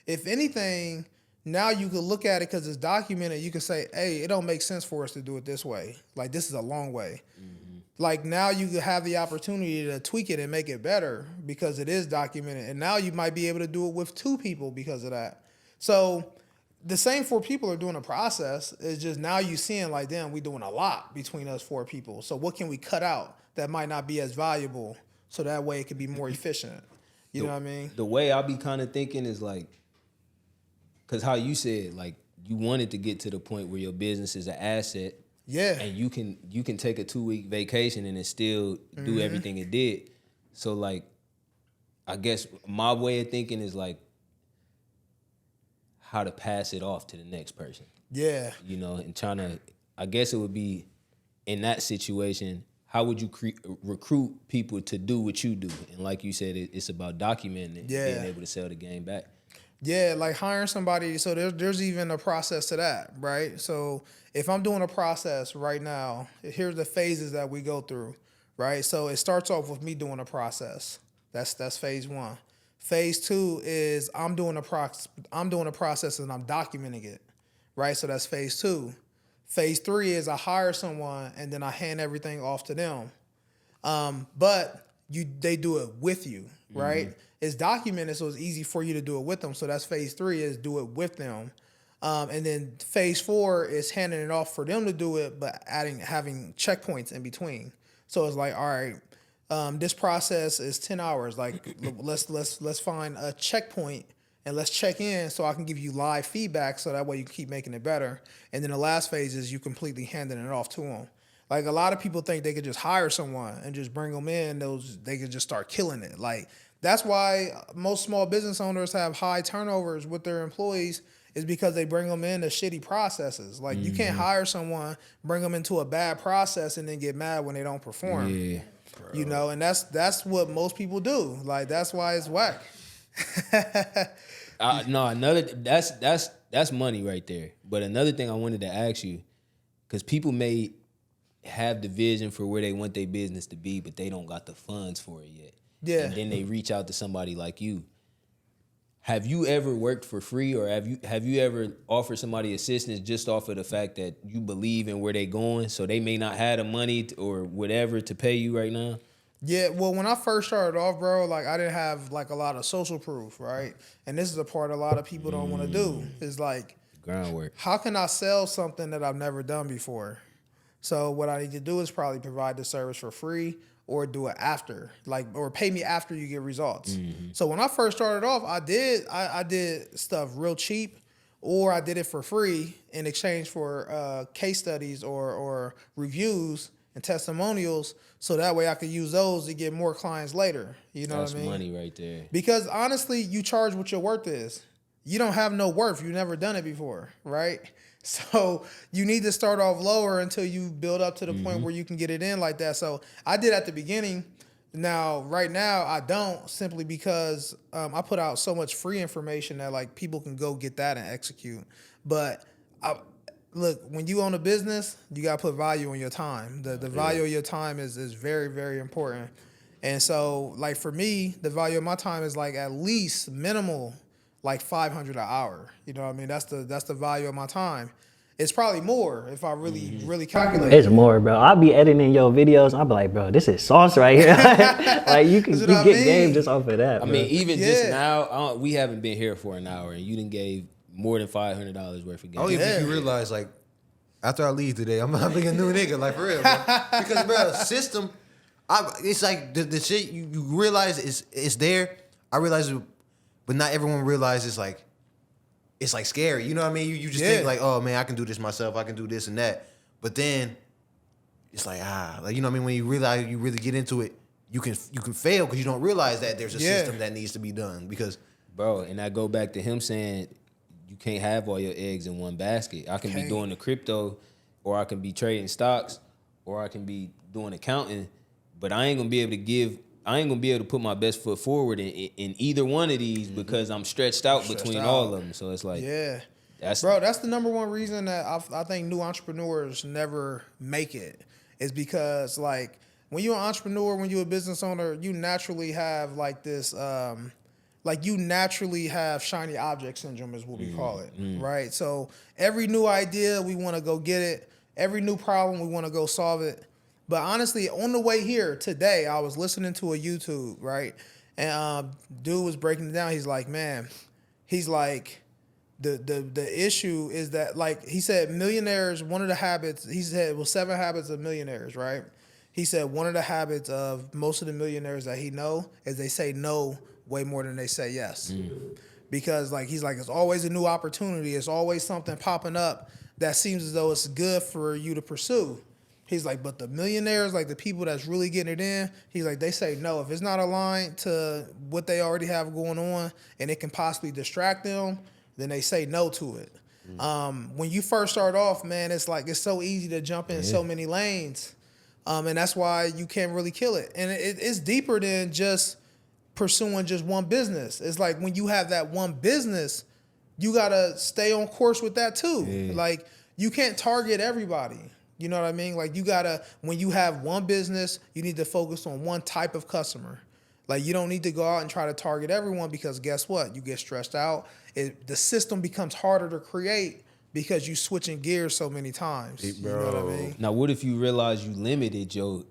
If anything, now you could look at it because it's documented. You can say, hey, it don't make sense for us to do it this way. Like, this is a long way. Mm-hmm. Like, now you could have the opportunity to tweak it and make it better because it is documented. And now you might be able to do it with 2 people because of that. So the same 4 people are doing a process. It's just now you seeing like, damn, we doing a lot between us 4 people. So what can we cut out that might not be as valuable so that way it can be more efficient? You know what I mean? The way I be kind of thinking is like, because how you said, like, you wanted to get to the point where your business is an asset. Yeah. And you can take a 2-week vacation and it still do everything it did. So like, I guess my way of thinking is like, how to pass it off to the next person. Yeah. You know, and trying to I guess it would be in that situation. How would you recruit people to do what you do? And like you said, it's about documenting it, being able to sell the game back. Yeah, like hiring somebody. So there's even a process to that, right? So if I'm doing a process right now, here's the phases that we go through, right? So it starts off with me doing a process. That's phase 1. Phase 2 is I'm doing a process and I'm documenting it, right? So that's phase 2. Phase 3 is I hire someone and then I hand everything off to them. But they do it with you, right? Mm-hmm. It's documented, so it's easy for you to do it with them. So that's phase 3 is do it with them. And then phase 4 is handing it off for them to do it, but having checkpoints in between. So it's like, all right, this process is 10 hours. Like let's find a checkpoint and let's check in so I can give you live feedback so that way you can keep making it better. And then the last phase is you completely handing it off to them. Like a lot of people think they could just hire someone and just bring them in. They could just start killing it. Like that's why most small business owners have high turnovers with their employees is because they bring them into shitty processes. Like you can't hire someone, bring them into a bad process and then get mad when they don't perform. Yeah, bro. You know, and that's what most people do. Like that's why it's whack. That's money right there. But another thing I wanted to ask you, because people may have the vision for where they want their business to be, but they don't got the funds for it yet. Yeah. And then they reach out to somebody like you. Have you ever worked for free, or have you ever offered somebody assistance just off of the fact that you believe in where they going, so they may not have the money or whatever to pay you right now? Yeah, well, when I first started off, bro, like I didn't have like a lot of social proof, right? And this is a part a lot of people don't want to do. Is like groundwork. How can I sell something that I've never done before? So what I need to do is probably provide the service for free or do it after, like, or pay me after you get results. Mm-hmm. So when I first started off, I did stuff real cheap, or I did it for free in exchange for case studies or reviews and testimonials, so that way I could use those to get more clients later. You know what I mean? That's money right there. Because honestly, you charge what your worth is. You don't have no worth. You've never done it before, right? So you need to start off lower until you build up to the point where you can get it in like that. So I did at the beginning. Now, right now, I don't, simply because I put out so much free information that like people can go get that and execute. But look, when you own a business, you got to put value on your time. The value of your time is very, very important. And so like for me, the value of my time is like at least minimal, like $500 an hour. You know what I mean? That's the value of my time. It's probably more if I really calculate. It's more, bro. I'll be editing your videos. I'll be like, bro, this is sauce right here. Like you get game just off of that. I mean, even just now, we haven't been here for an hour, and you done gave more than $500 worth of game. I don't even think you realize, like, after I leave today, I'm being a new nigga, like for real, bro. Because bro, system, it's like the shit you realize it's there. I realize it. But not everyone realizes it's like scary. You know what I mean? You just think like, oh man, I can do this myself. I can do this and that. But then it's like you know what I mean? When you realize you really get into it, you can fail because you don't realize that there's a system that needs to be done. Because bro, and I go back to him saying you can't have all your eggs in one basket. I can be doing the crypto, or I can be trading stocks, or I can be doing accounting, but I ain't gonna be able to put my best foot forward in either one of these because I'm stretched out between all of them. So it's like, that's the number one reason that I think new entrepreneurs never make it, is because like when you're an entrepreneur, when you're a business owner, you naturally have like this, you naturally have shiny object syndrome is what we call it, right? So every new idea, we want to go get it. Every new problem, we want to go solve it. But honestly, on the way here today, I was listening to a YouTube, right? And dude was breaking it down. He's like, man, he's like, the issue is that, like, he said millionaires, one of the habits, he said, well, 7 habits of millionaires, right? He said one of the habits of most of the millionaires that he know is they say no way more than they say yes. Because, like, he's like, it's always a new opportunity. It's always something popping up that seems as though it's good for you to pursue. He's like, but the millionaires, like the people that's really getting it in, he's like, they say no. If it's not aligned to what they already have going on and it can possibly distract them, then they say no to it. When you first start off, man, it's like it's so easy to jump in so many lanes, and that's why you can't really kill it. And it's deeper than just pursuing just one business. It's like when you have that one business, you gotta stay on course with that too. Like you can't target everybody. You know what I mean? Like you gotta, when you have one business, you need to focus on one type of customer. Like you don't need to go out and try to target everyone, because guess what? You get stressed out. The system becomes harder to create because you switching gears so many times. You know what I mean? Now, what if you realize you limited your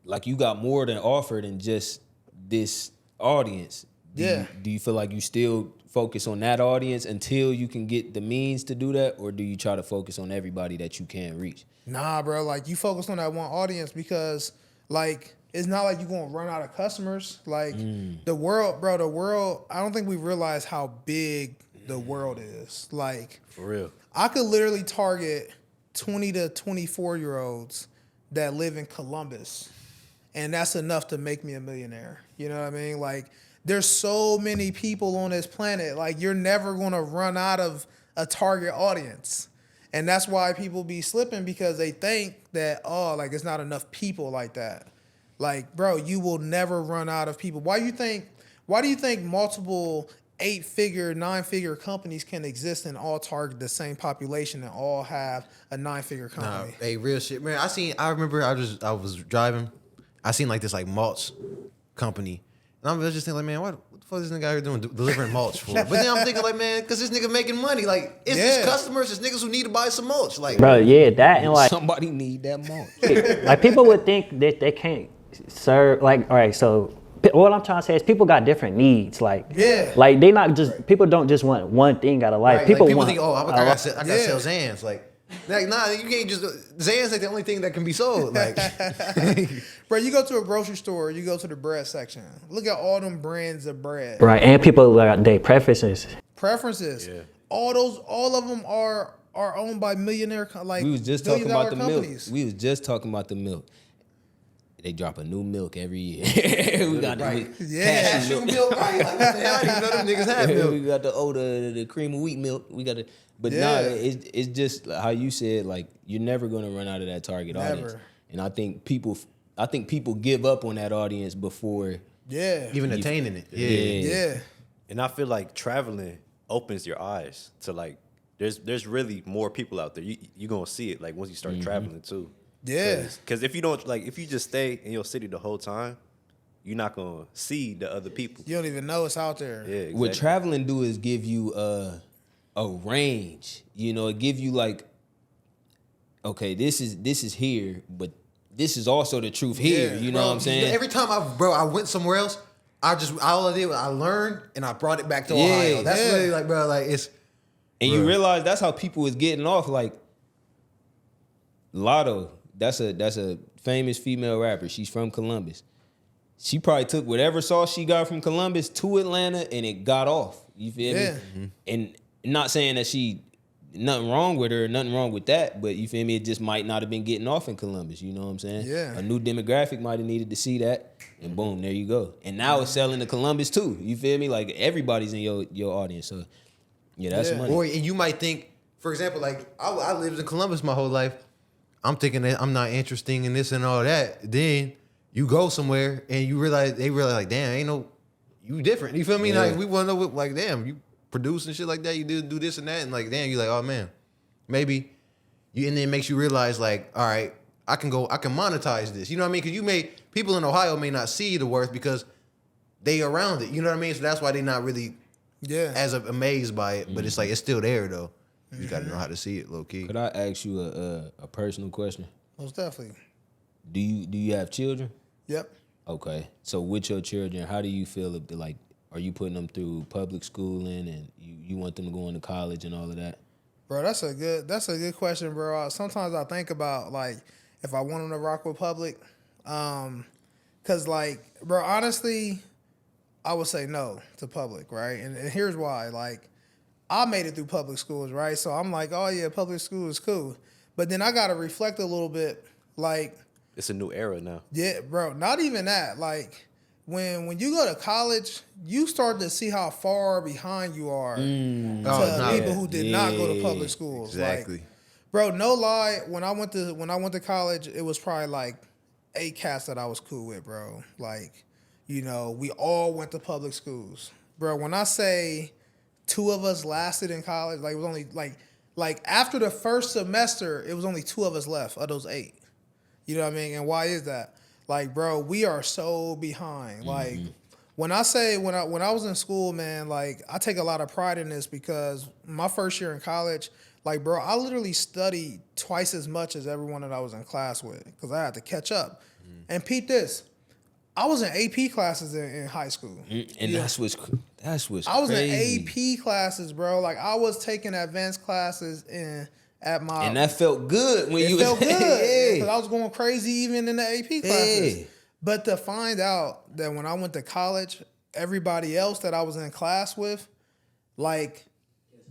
like you got more than offered than just this audience? Do you feel like you still focus on that audience until you can get the means to do that, or do you try to focus on everybody that you can reach? Nah, bro. Like you focus on that one audience because like it's not like you're gonna run out of customers. Like the world, bro. The world. I don't think we realize how big the world is. Like For real. I could literally target 20 to 24-year-olds that live in Columbus, and that's enough to make me a millionaire. You know what I mean? Like there's so many people on this planet. Like you're never gonna run out of a target audience. And that's why people be slipping, because they think that, oh, like it's not enough people like that. Like, bro, you will never run out of people. Why do you think multiple 8-figure, 9-figure companies can exist and all target the same population and all have a 9-figure company? Hey, real shit, man. I remember I was driving. I seen like this like mulch company. And I was just thinking like, man, what the fuck is this nigga out here doing, delivering mulch for? But then I'm thinking like, man, because this nigga making money. Like, it's just customers, it's niggas who need to buy some mulch. Like, Bro, yeah, that and like Somebody need that mulch. like people would think that they can't serve. Like, all right, so what I'm trying to say is people got different needs. Like, like they not just people don't just want one thing out of life. right, People, like, people want, think, oh, I gotta sell Zans. Like, nah, you can't just Zans ain't the only thing that can be sold. Like, Bro, you go to a grocery store, you go to the bread section. Look at all them brands of bread. right, and people they preferences. Preferences. Yeah. All of them are owned by millionaire, like We was just talking about the companies. milk. We was just talking about the milk. They drop a new milk every year. We got Cashew milk, right? Like, what the hell? I didn't even know them niggas had milk. We got the cream of wheat milk. We got it's just how you said, like you're never gonna run out of that target audience. And I think people give up on that audience before even attaining it. Yeah. And I feel like traveling opens your eyes to like there's really more people out there. You gonna see it like once you start traveling too. Yeah. Because if you don't if you just stay in your city the whole time, you're not gonna see the other people. You don't even know it's out there. Yeah, exactly. What traveling do is give you a range. You know, it give you like, okay, this is here, but this is also the truth here. You know what I'm saying? Every time I went somewhere else, all I did was I learned and I brought it back to Ohio. That's really like, bro, like it's. And you realize that's how people is getting off. Like Lotto, that's a famous female rapper. She's from Columbus. She probably took whatever sauce she got from Columbus to Atlanta and it got off. You feel me? Mm-hmm. And not saying that nothing wrong with her, nothing wrong with that, but you feel me? It just might not have been getting off in Columbus. You know what I'm saying? Yeah. A new demographic might have needed to see that, and boom, there you go. And now it's selling to Columbus too. You feel me? Like everybody's in your audience. So yeah, that's money. Or and you might think, for example, like I lived in Columbus my whole life. I'm thinking that I'm not interesting in this and all that. Then you go somewhere and they realize like, damn, ain't no, you different. You feel me? Yeah. Like we want to know, like, damn, you produce and shit like that. You do this and that, and like, damn, you like, oh man, maybe you. And then it makes you realize, like, all right, I can monetize this. You know what I mean? Because people in Ohio may not see the worth because they around it. You know what I mean? So that's why they not really as amazed by it. But it's like it's still there though. You just gotta know how to see it, low key. Could I ask you a personal question? Most definitely. Do you have children? Yep. Okay. So with your children, how do you feel if like are you putting them through public schooling and you want them to go into college and all of that? Bro, that's a good question, bro. Sometimes I think about like if I want them to rock with public, cause like, bro, honestly, I would say no to public, right? And here's why. Like, I made it through public schools, right? So I'm like, oh yeah, public school is cool, but then I gotta reflect a little bit, like. It's a new era now. Yeah, bro. Not even that. Like when you go to college, you start to see how far behind you are to people who did not go to public schools. Exactly. Like, bro, no lie, when I went to college, it was probably like 8 cats that I was cool with, bro. Like, you know, we all went to public schools. Bro, when I say 2 of us lasted in college, like it was only like after the first semester, it was only 2 of us left of those 8. You know what I mean? And why is that? Like, bro, we are so behind. Like, when I was in school, man, like I take a lot of pride in this because my first year in college, like, bro, I literally studied twice as much as everyone that I was in class with because I had to catch up. And peep this, I was in AP classes in high school. And that's what's I was crazy. in AP classes, bro. Like, I was taking advanced classes at my. And that felt good when it you felt was good because I was going crazy even in the AP classes. Yeah. But to find out that when I went to college, everybody else that I was in class with, like,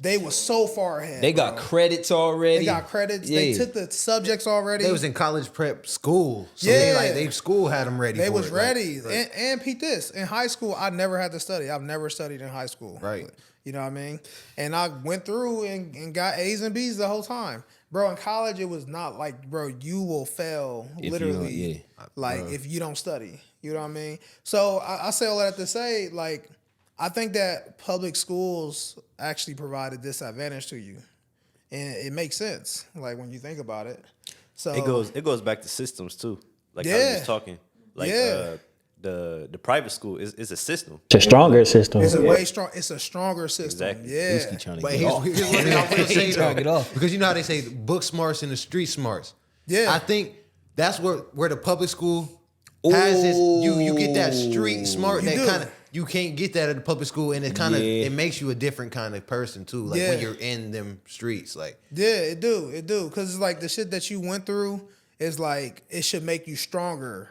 they was so far ahead. They got credits already. They got credits. Yeah. They took the subjects already. They was in college prep school. So Yeah. they school had them ready. They for was it. ready. Like, And Pete, this in high school, I never had to study. I've never studied in high school. Right. You know what I mean? And I went through and got A's and B's the whole time. Bro, in college, it was not like, bro, you will fail If literally. you don't- If you don't study. You know what I mean? So I say all that to say, like, I think that public schools actually provide a disadvantage to you. And it makes sense, like, when you think about it. So It goes back to systems too. Like I was Yeah. just talking. Like Yeah. the private school is a system. It's a stronger system. it's a way strong. It's a stronger system. Exactly. Yeah. Whiskey trying to But get here's, off. here's one thing I will say Trying to get though, off. because you know how they say book smarts and the street smarts. Yeah. I think that's where the public school has this. You get that street smart You that do. kind of you can't get that at the public school, and it kind of Yeah. it makes you a different kind of person too. Like Yeah. when you're in them streets, like Yeah, it do. Because it's like the shit that you went through is like it should make you stronger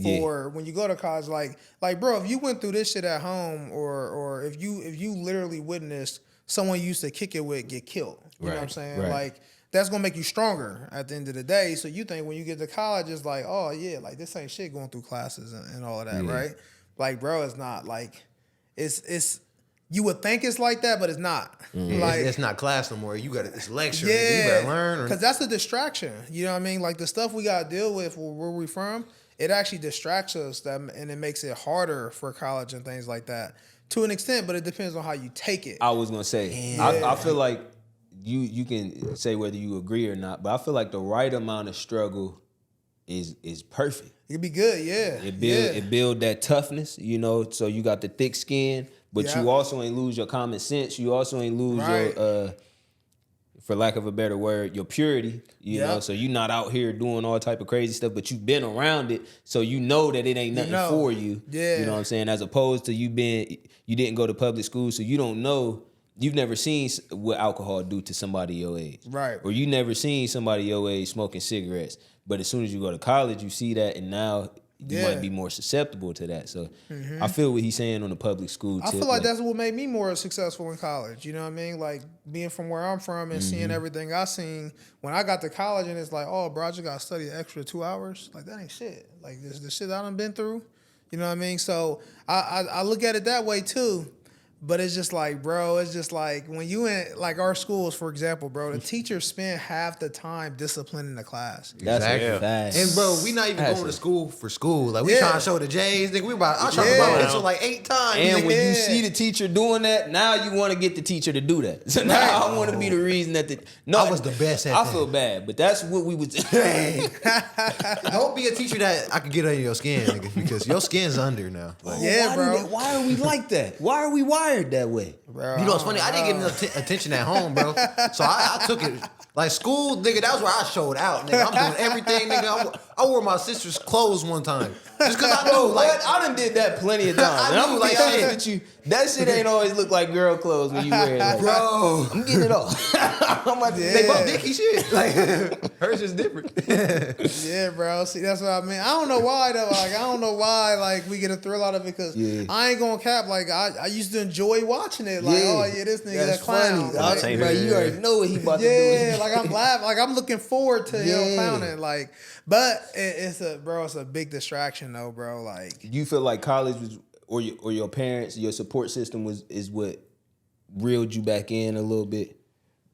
for when you go to college. Like bro, if you went through this shit at home, or if you literally witnessed someone you used to kick it with get killed, you know what I'm Right, saying? right. Like that's gonna make you stronger at the end of the day. So you think when you get to college, it's like, oh yeah, like this ain't shit going through classes and all of that, right? Like, bro, it's not like it's you would think it's like that, but it's not. Like it's not class no more. You got it's lecture. nigga. yeah, You better learn. because that's a distraction. You know what I mean? Like the stuff we gotta deal with where we from, it actually distracts us, and it makes it harder for college and things like that to an extent. But it depends on how you take it. I was gonna say, I feel like you can say whether you agree or not, but I feel like the right amount of struggle is perfect. It could be good, yeah. It build that toughness, you know. So you got the thick skin, but Yeah. you also ain't lose your common sense. You also ain't lose Right. your, for lack of a better word, your purity. You know, Yep. so you not out here doing all type of crazy stuff, but you've been around it, so you know that it ain't nothing know. for you. Yeah. You know what I'm saying? As opposed to you didn't go to public school, so you don't know. You've never seen what alcohol do to somebody your age, Right. Or you never seen somebody your age smoking cigarettes. But as soon as you go to college, you see that, and now you Yeah. might be more susceptible to that. So I feel what he's saying on the public school I tip. feel like that's what made me more successful in college. You know what I mean? Like being from where I'm from and seeing everything I seen when I got to college, and it's like, oh, bro, I just got to study an extra 2 hours. Like that ain't shit. Like this the shit I done been through. You know what I mean? So I look at it that way too. But it's just like, bro, it's just like when you in like our schools, for example, bro, the teachers spend half the time disciplining the class. That's Exactly. a fact. And bro, we not even That's going to a- school for school. Like we Yeah. trying to show the J's. Nigga, I tried to Yeah. buy this like 8 times. And nigga. when Yeah. you see the teacher doing that, now you want to get the teacher to do that. So now Right. I want to be the reason that I was the best at I that. feel bad, but that's what we was. Don't be a teacher that I could get under your skin, nigga, because your skin's under now. Like, Yeah, bro. Why are we like that? Why are we wired that way? Bro, you know what's funny? I didn't get enough attention at home, bro. So I took it like school, nigga. That was where I showed out, nigga. I'm doing everything, nigga. I wore my sister's clothes one time just because I knew, like, What? I done did that plenty of times. I And I'm knew, gonna be like, honest shit. with you. That shit ain't always look like girl clothes when you wear it. Like, bro. I'm getting it off. I'm about to They Yeah. both dicky shit. Like, Hers is different. Yeah, bro. See, that's what I mean. I don't know why though. Like, I don't know why. Like, we get a thrill out of it because I ain't gonna cap. Like, I used to enjoy watching it. Like, oh yeah, this nigga that's that clown. funny. Like, Entertainment. You already know what he about to do. yeah, like I'm laughing. Like I'm looking forward to him clowning. Like, but it's a big distraction though, bro. Like, You feel like college was, or your parents, your support system is what reeled you back in a little bit.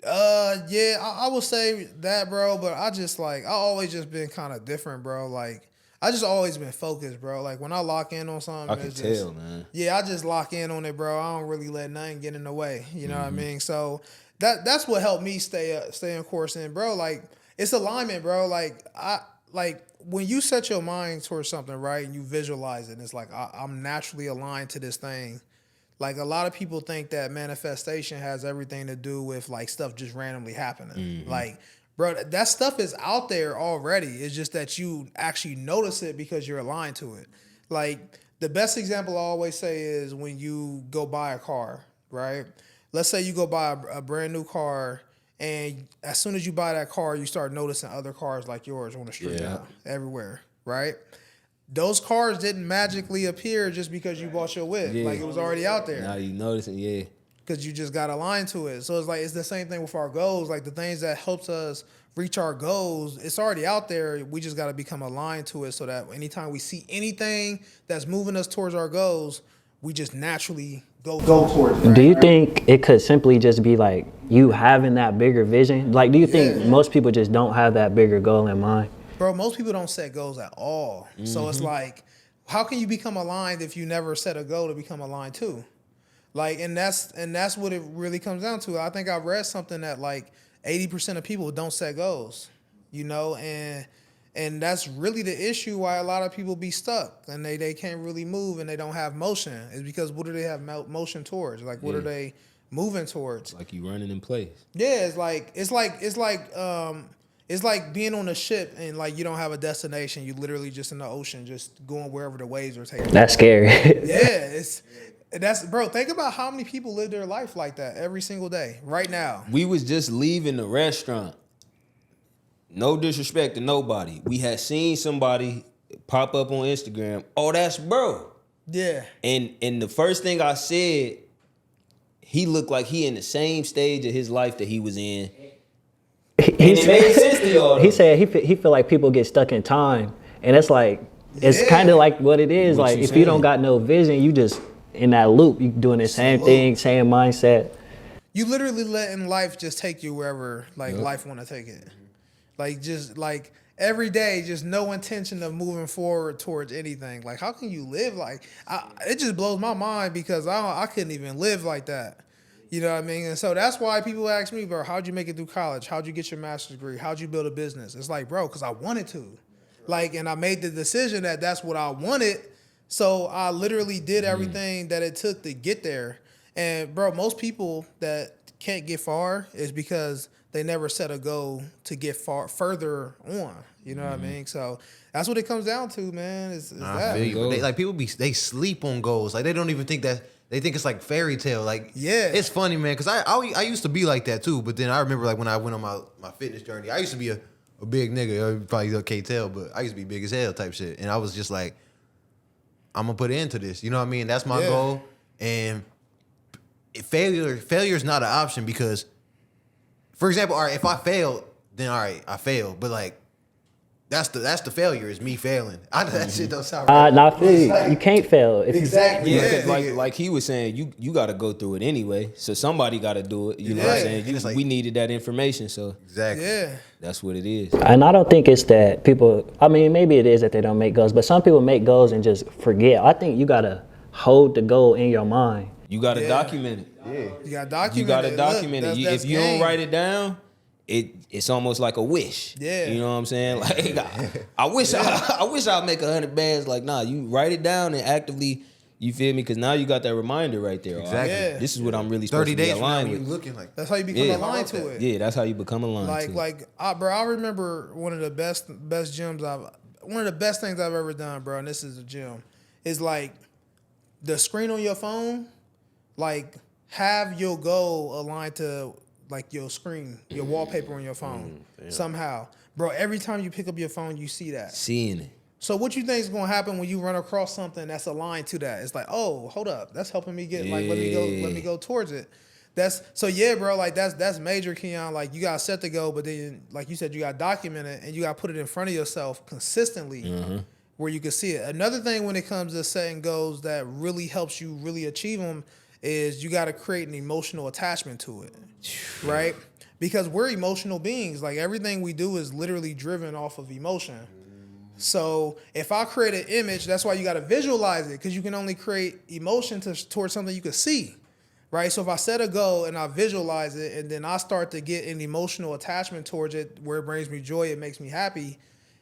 yeah, I would say that, bro. But I just like I always just been kind of different, bro. Like I just always been focused, bro. Like when I lock in on something, I can it's just, tell, man. Yeah, I just lock in on it, bro. I don't really let nothing get in the way. You know what I mean? So that's what helped me stay on course. And bro, like it's alignment, bro. Like when you set your mind towards something, right, and you visualize it, and it's like I'm naturally aligned to this thing. Like a lot of people think that manifestation has everything to do with like stuff just randomly happening. Like, bro, that stuff is out there already. It's just that you actually notice it because you're aligned to it. Like the best example I always say is when you go buy a car, right? Let's say you go buy a brand new car, and as soon as you buy that car, you start noticing other cars like yours on the street everywhere, right? Those cars didn't magically appear just because you bought your whip. Like it was already out there. Now you noticing, yeah. Because you just got aligned to it. So it's like it's the same thing with our goals. Like the things that helps us reach our goals, it's already out there. We just got to become aligned to it so that anytime we see anything that's moving us towards our goals, we just naturally go towards it. Do you think it could simply just be like you having that bigger vision? Like, do you think most people just don't have that bigger goal in mind? Bro, most people don't set goals at all. So it's like, how can you become aligned if you never set a goal to become aligned to? Like, and that's what it really comes down to. I think I read something that like 80% of people don't set goals, you know, and that's really the issue why a lot of people be stuck and they can't really move and they don't have motion. Is because what do they have motion towards? Like, what are they moving towards? Like you running in place. Yeah, it's like being on a ship and like you don't have a destination. You literally just in the ocean, just going wherever the waves are taking. That's scary. Yeah, that's bro. Think about how many people live their life like that every single day. Right now, We was just leaving the restaurant. No disrespect to nobody. We had seen somebody pop up on Instagram. Oh, that's bro. yeah, And the first thing I said, he looked like he in the same stage of his life that he was in. He made sense to y'all, though. He said he feel like people get stuck in time, and it's like it's kind of like what it is. What Like you if saying. you don't got no vision, you just in that loop. You doing the same thing, same mindset. you literally letting life just take you wherever like life want to take it. Like just like every day, just no intention of moving forward towards anything. Like how can you live like? It just blows my mind because I couldn't even live like that. You know what I mean? And so that's why people ask me, bro, how'd you make it through college? How'd you get your master's degree? How'd you build a business? It's like, bro, because I wanted to. Like, and I made the decision that that's what I wanted. So I literally did everything that it took to get there. And, bro, most people that can't get far is because they never set a goal to get further on. You know what I mean? So that's what it comes down to, man. Is I that. feel you. But like people they sleep on goals. Like they don't even think that. They think it's like fairy tale. Like, Yeah. it's funny, man. Because I used to be like that too. But then I remember like when I went on my fitness journey, I used to be a big nigga. You probably can't tell, but I used to be big as hell type shit. And I was just like, I'm gonna put an end to this. You know what I mean? That's my goal. And failure is not an option because, for example, all right, if I failed, then all right, I failed. But like, that's the failure is me failing. I know that shit don't sound right. Nah, I feel you. You can't fail. Exactly. Yeah, because like he was saying, you got to go through it anyway. So somebody got to do it. You know what I'm saying? And it's like- We needed that information, so Exactly. Yeah. that's what it is. And I don't think it's that people, I mean, maybe it is that they don't make goals, but some people make goals and just forget. I think you got to hold the goal in your mind. You got to document it. You got to document it. You got to Look, document it. that's If you game. don't write it down, it's almost like a wish. Yeah. You know what I'm saying? Like I wish I'd make 100 bands. Like, nah, you write it down and actively, you feel me? Because now you got that reminder right there. Exactly. Yeah. This is what I'm really supposed 30 to be days from now, aligned when you with. looking like That's how you become Yeah. aligned to it. Yeah, that's how you become aligned to it. I remember one of the best gyms one of the best things I've ever done, bro, and this is a gym, is like the screen on your phone, like have your goal aligned to like your screen, your wallpaper on your phone somehow. Bro, every time you pick up your phone, you see that. Seeing it. So what you think is gonna happen when you run across something that's aligned to that? It's like, oh, hold up, that's helping me get like let me go towards it. That's so yeah, bro. Like that's major, Keon. Like you gotta set the goal, but then like you said, you gotta document it and you gotta put it in front of yourself consistently, where you can see it. Another thing when it comes to setting goals that really helps you really achieve them is you gotta create an emotional attachment to it, right? Because we're emotional beings. Like everything we do is literally driven off of emotion. So if I create an image, that's why you gotta visualize it, because you can only create emotion towards something you can see. Right, so if I set a goal and I visualize it, and then I start to get an emotional attachment towards it, where it brings me joy, it makes me happy,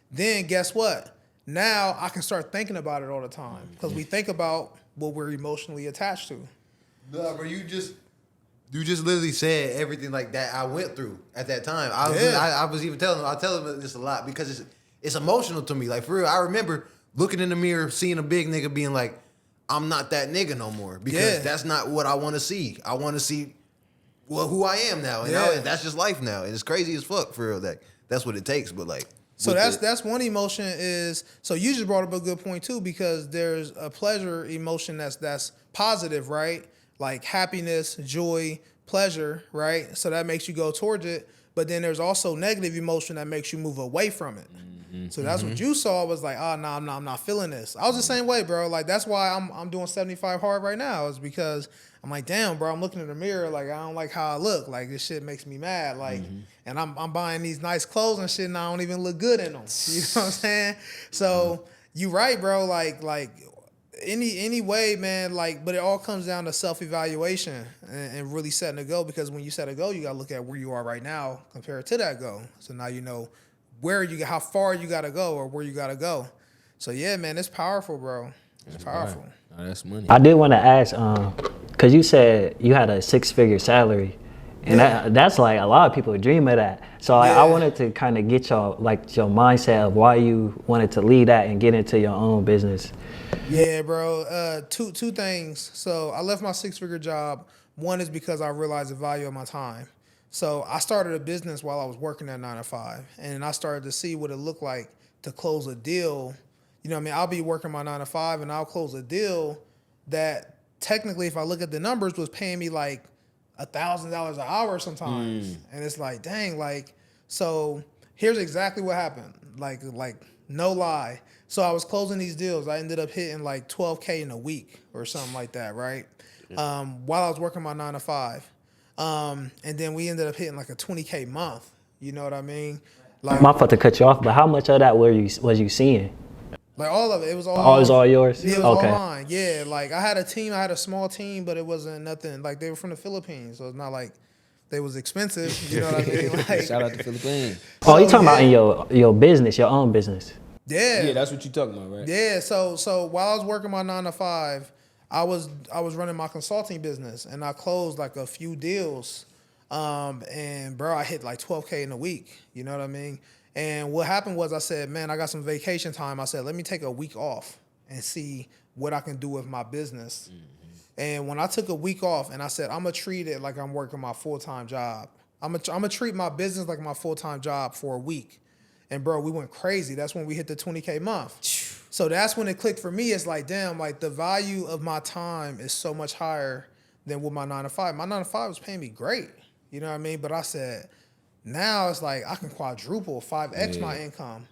then guess what? Now I can start thinking about it all the time, because we think about what we're emotionally attached to. No, bro, you just literally said everything like that I went through at that time. I was even telling him, I tell him this a lot because it's emotional to me. Like for real, I remember looking in the mirror, seeing a big nigga being like, I'm not that nigga no more, because that's not what I want to see. I want to see who I am now, and that's just life now, and it's crazy as fuck for real. That's what it takes, but like. So that's one emotion is, so you just brought up a good point too, because there's a pleasure emotion that's positive, right? Like happiness, joy, pleasure, right? So that makes you go towards it. But then there's also negative emotion that makes you move away from it. So that's what you saw, was like, oh, no, I'm not feeling this. I was the same way, bro. Like, that's why I'm doing 75 hard right now, is because I'm like, damn, bro, I'm looking in the mirror, like, I don't like how I look. Like, this shit makes me mad. Like, and I'm buying these nice clothes and shit, and I don't even look good in them. You know what I'm saying? So you right, bro. Like any way, man, like, but it all comes down to self-evaluation and really setting a goal, because when you set a goal, you got to look at where you are right now compared to that goal. So now you know how far you got to go, or where you got to go. So yeah, man, it's powerful, bro. It's powerful. Right. Oh, that's money. I did want to ask, because you said you had a 6-figure salary, and that's like a lot of people dream of that. So I wanted to kind of get your mindset of why you wanted to leave that and get into your own business. Yeah, bro. Two things. So I left my 6-figure job. One is because I realized the value of my time. So I started a business while I was working at 9 to 5, and I started to see what it looked like to close a deal. You know what I mean? I'll be working my 9 to 5, and I'll close a deal that technically, if I look at the numbers, was paying me like $1,000 an hour sometimes. And it's like, dang, like, so here's exactly what happened. Like no lie. So I was closing these deals. I ended up hitting like $12K in a week or something like that, right? While I was working my 9 to 5. And then we ended up hitting like a $20K month. You know what I mean? Like, my fault to cut you off, but how much of that was you seeing? Like all of it. It was all. Oh, it was all yours? Yeah, it was all mine. Yeah, like I had a team. I had a small team, but it wasn't nothing. Like they were from the Philippines, so it's not like they was expensive. You know what I mean? Like, shout out to Philippines. Oh, you talking about in your business, your own business? Yeah. Yeah, that's what you talking about, right? Yeah. So while I was working my 9 to 5, I was running my consulting business, and I closed like a few deals. And bro, I hit like 12K in a week. You know what I mean? And what happened was I said, man, I got some vacation time. I said, let me take a week off and see what I can do with my business. And when I took a week off, and I said, I'm going to treat it like I'm working my full-time job. I'm going to treat my business like my full-time job for a week. And bro, we went crazy. That's when we hit the 20K month. So that's when it clicked for me. It's like, damn, like the value of my time is so much higher than with my 9 to 5. My 9 to 5 was paying me great. You know what I mean? But I said, now it's like I can quadruple, 5X my income.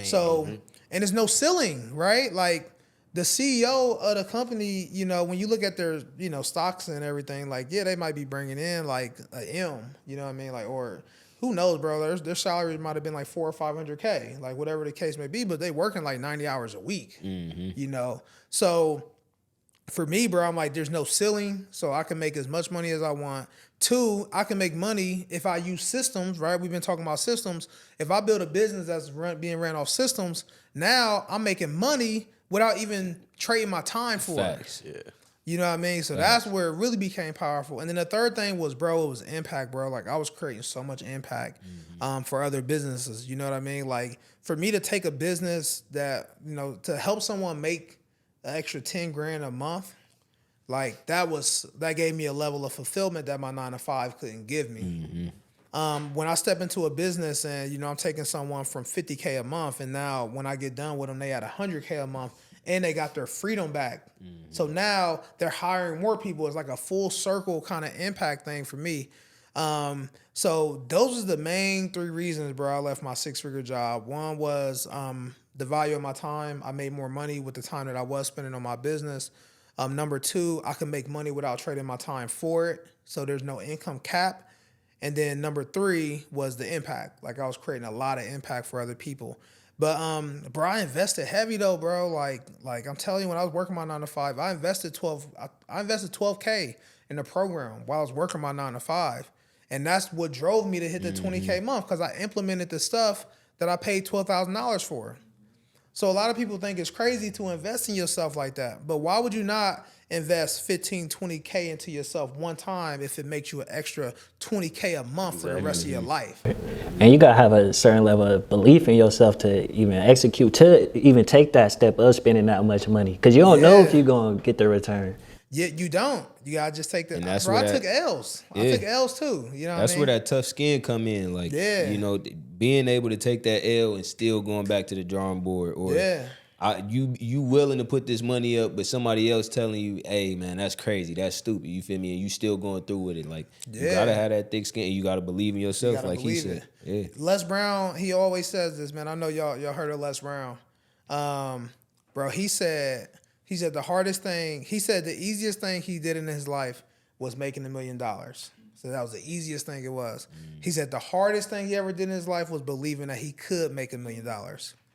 So, and there's no ceiling, right? Like the CEO of the company, you know, when you look at their, you know, stocks and everything, like, yeah, they might be bringing in like a M, you know what I mean? Like, or who knows, bro? Their salary might have been like 400 or 500K, like whatever the case may be, but they working like 90 hours a week, you know? So for me, bro, I'm like, there's no ceiling, so I can make as much money as I want. 2, I can make money if I use systems, right? We've been talking about systems. If I build a business that's being ran off systems, now I'm making money without even trading my time for it. Yeah. You know what I mean? So that's where it really became powerful. And then the third thing was, bro, it was impact, bro. Like I was creating so much impact for other businesses. You know what I mean? Like for me to take a business that, you know, to help someone make an extra 10 grand a month, Like that gave me a level of fulfillment that my 9-to-5 couldn't give me. When I step into a business and, you know, I'm taking someone from $50K a month, and now when I get done with them, they at $100K a month, and they got their freedom back. So now they're hiring more people. It's like a full circle kind of impact thing for me. So those are the main 3 reasons, bro, I left my 6-figure job. One was the value of my time. I made more money with the time that I was spending on my business. Number 2, I can make money without trading my time for it. So there's no income cap. And then number 3 was the impact. Like I was creating a lot of impact for other people. But bro, I invested heavy though, bro. Like I'm telling you, when I was working my 9-to-5, I invested $12K in the program while I was working my 9-to-5. And that's what drove me to hit the 20K month, because I implemented the stuff that I paid $12,000 for. So a lot of people think it's crazy to invest in yourself like that. But why would you not invest 15, 20K into yourself one time if it makes you an extra 20K a month for the rest of your life? And you gotta have a certain level of belief in yourself to even execute, to even take that step of spending that much money. Because you don't know if you're gonna get the return. Yeah, you don't. You gotta just take the. Bro, I took L's. I took L's too. You know, that's where that tough skin come in. Like, you know, being able to take that L and still going back to the drawing board, or you willing to put this money up, but somebody else telling you, hey man, that's crazy, that's stupid. You feel me? And you still going through with it. Like, you gotta have that thick skin. And you gotta believe in yourself, like he said. Yeah. Les Brown, he always says this, man. I know y'all heard of Les Brown. Bro, he said the hardest thing, he said the easiest thing he did in his life was making $1 million. So that was the easiest thing it was. He said the hardest thing he ever did in his life was believing that he could make $1 million.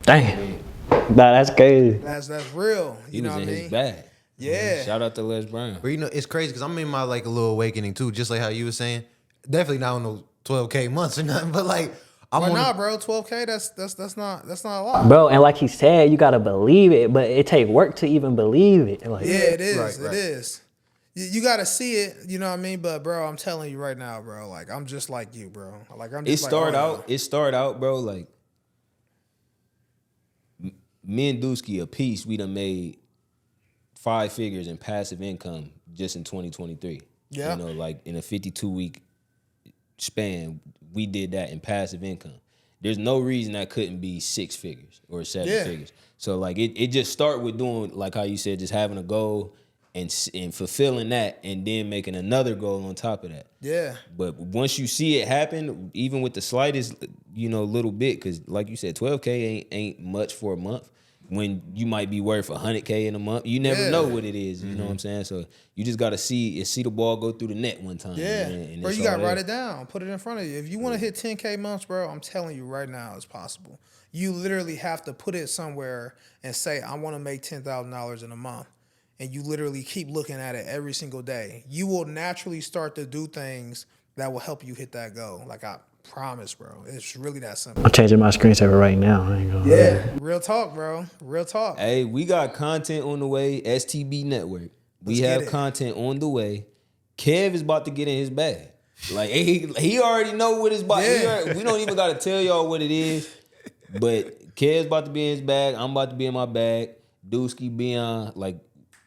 Damn. Nah, that's crazy. That's real. You know what I mean? He was in his bag. Yeah. Shout out to Les Brown. But you know, it's crazy because I'm in my like a little awakening too, just like how you were saying. Definitely not on those 12K months or nothing, but like Why not, bro? 12K, that's not a lot. Bro, and like he said, you gotta believe it, but it take work to even believe it. Like, yeah, it is. Right. It is. You gotta see it, you know what I mean? But bro, I'm telling you right now, bro, like I'm just like you, bro. Like I'm just It started out, bro, like me and Dusky a piece, we done made 5 figures in passive income just in 2023. Yeah. You know, like in a 52-week span, we did that in passive income. There's no reason that couldn't be 6 figures or 7 figures. So like it just start with doing, like how you said, just having a goal and fulfilling that, and then making another goal on top of that. Yeah. But once you see it happen, even with the slightest, you know, little bit, because like you said, 12K ain't much for a month. When you might be worth 100K in a month, you never know what it is. You know what I'm saying? So you just got to see the ball go through the net one time. Yeah, and bro, you got to write it down. Put it in front of you. If you want to hit 10K months, bro, I'm telling you right now it's possible. You literally have to put it somewhere and say, I want to make $10,000 in a month. And you literally keep looking at it every single day. You will naturally start to do things that will help you hit that goal. Like I promise, bro. It's really that simple. I'm changing my screensaver right now. I ain't gonna lie. Real talk, bro. Real talk. Hey, we got content on the way. STB Network. We have content on the way. Kev is about to get in his bag. Like he already know what his bag. We don't even got to tell y'all what it is. But Kev's about to be in his bag. I'm about to be in my bag. Dusky, Beyond, like